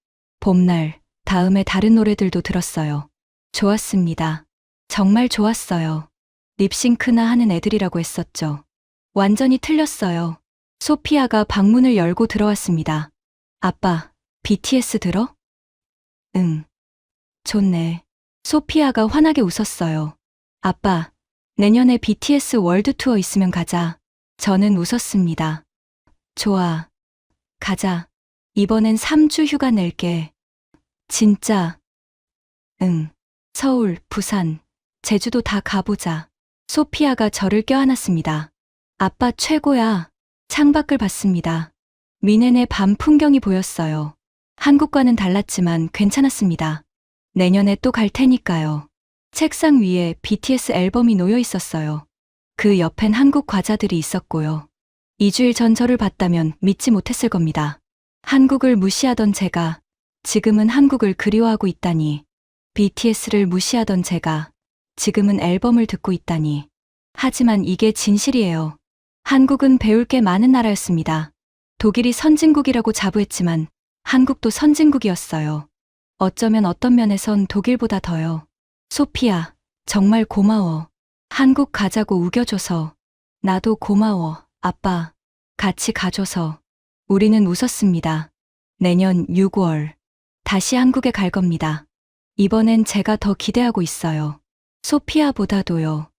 봄날, 다음에 다른 노래들도 들었어요. 좋았습니다. 정말 좋았어요. 립싱크나 하는 애들이라고 했었죠. 완전히 틀렸어요. 소피아가 방문을 열고 들어왔습니다. 아빠, BTS 들어? 응. 좋네. 소피아가 환하게 웃었어요. 아빠, 내년에 BTS 월드 투어 있으면 가자. 저는 웃었습니다. 좋아. 가자. 이번엔 3주 휴가 낼게. 진짜. 응. 서울, 부산, 제주도 다 가보자. 소피아가 저를 껴안았습니다. 아빠 최고야. 창밖을 봤습니다. 미넨의 밤 풍경이 보였어요. 한국과는 달랐지만 괜찮았습니다. 내년에 또 갈 테니까요. 책상 위에 BTS 앨범이 놓여 있었어요. 그 옆엔 한국 과자들이 있었고요. 2주일 전 저를 봤다면 믿지 못했을 겁니다. 한국을 무시하던 제가 지금은 한국을 그리워하고 있다니. BTS를 무시하던 제가 지금은 앨범을 듣고 있다니. 하지만 이게 진실이에요. 한국은 배울 게 많은 나라였습니다. 독일이 선진국이라고 자부했지만 한국도 선진국이었어요. 어쩌면 어떤 면에선 독일보다 더요. 소피아, 정말 고마워. 한국 가자고 우겨줘서. 나도 고마워, 아빠. 같이 가줘서. 우리는 웃었습니다. 내년 6월. 다시 한국에 갈 겁니다. 이번엔 제가 더 기대하고 있어요. 소피아보다도요.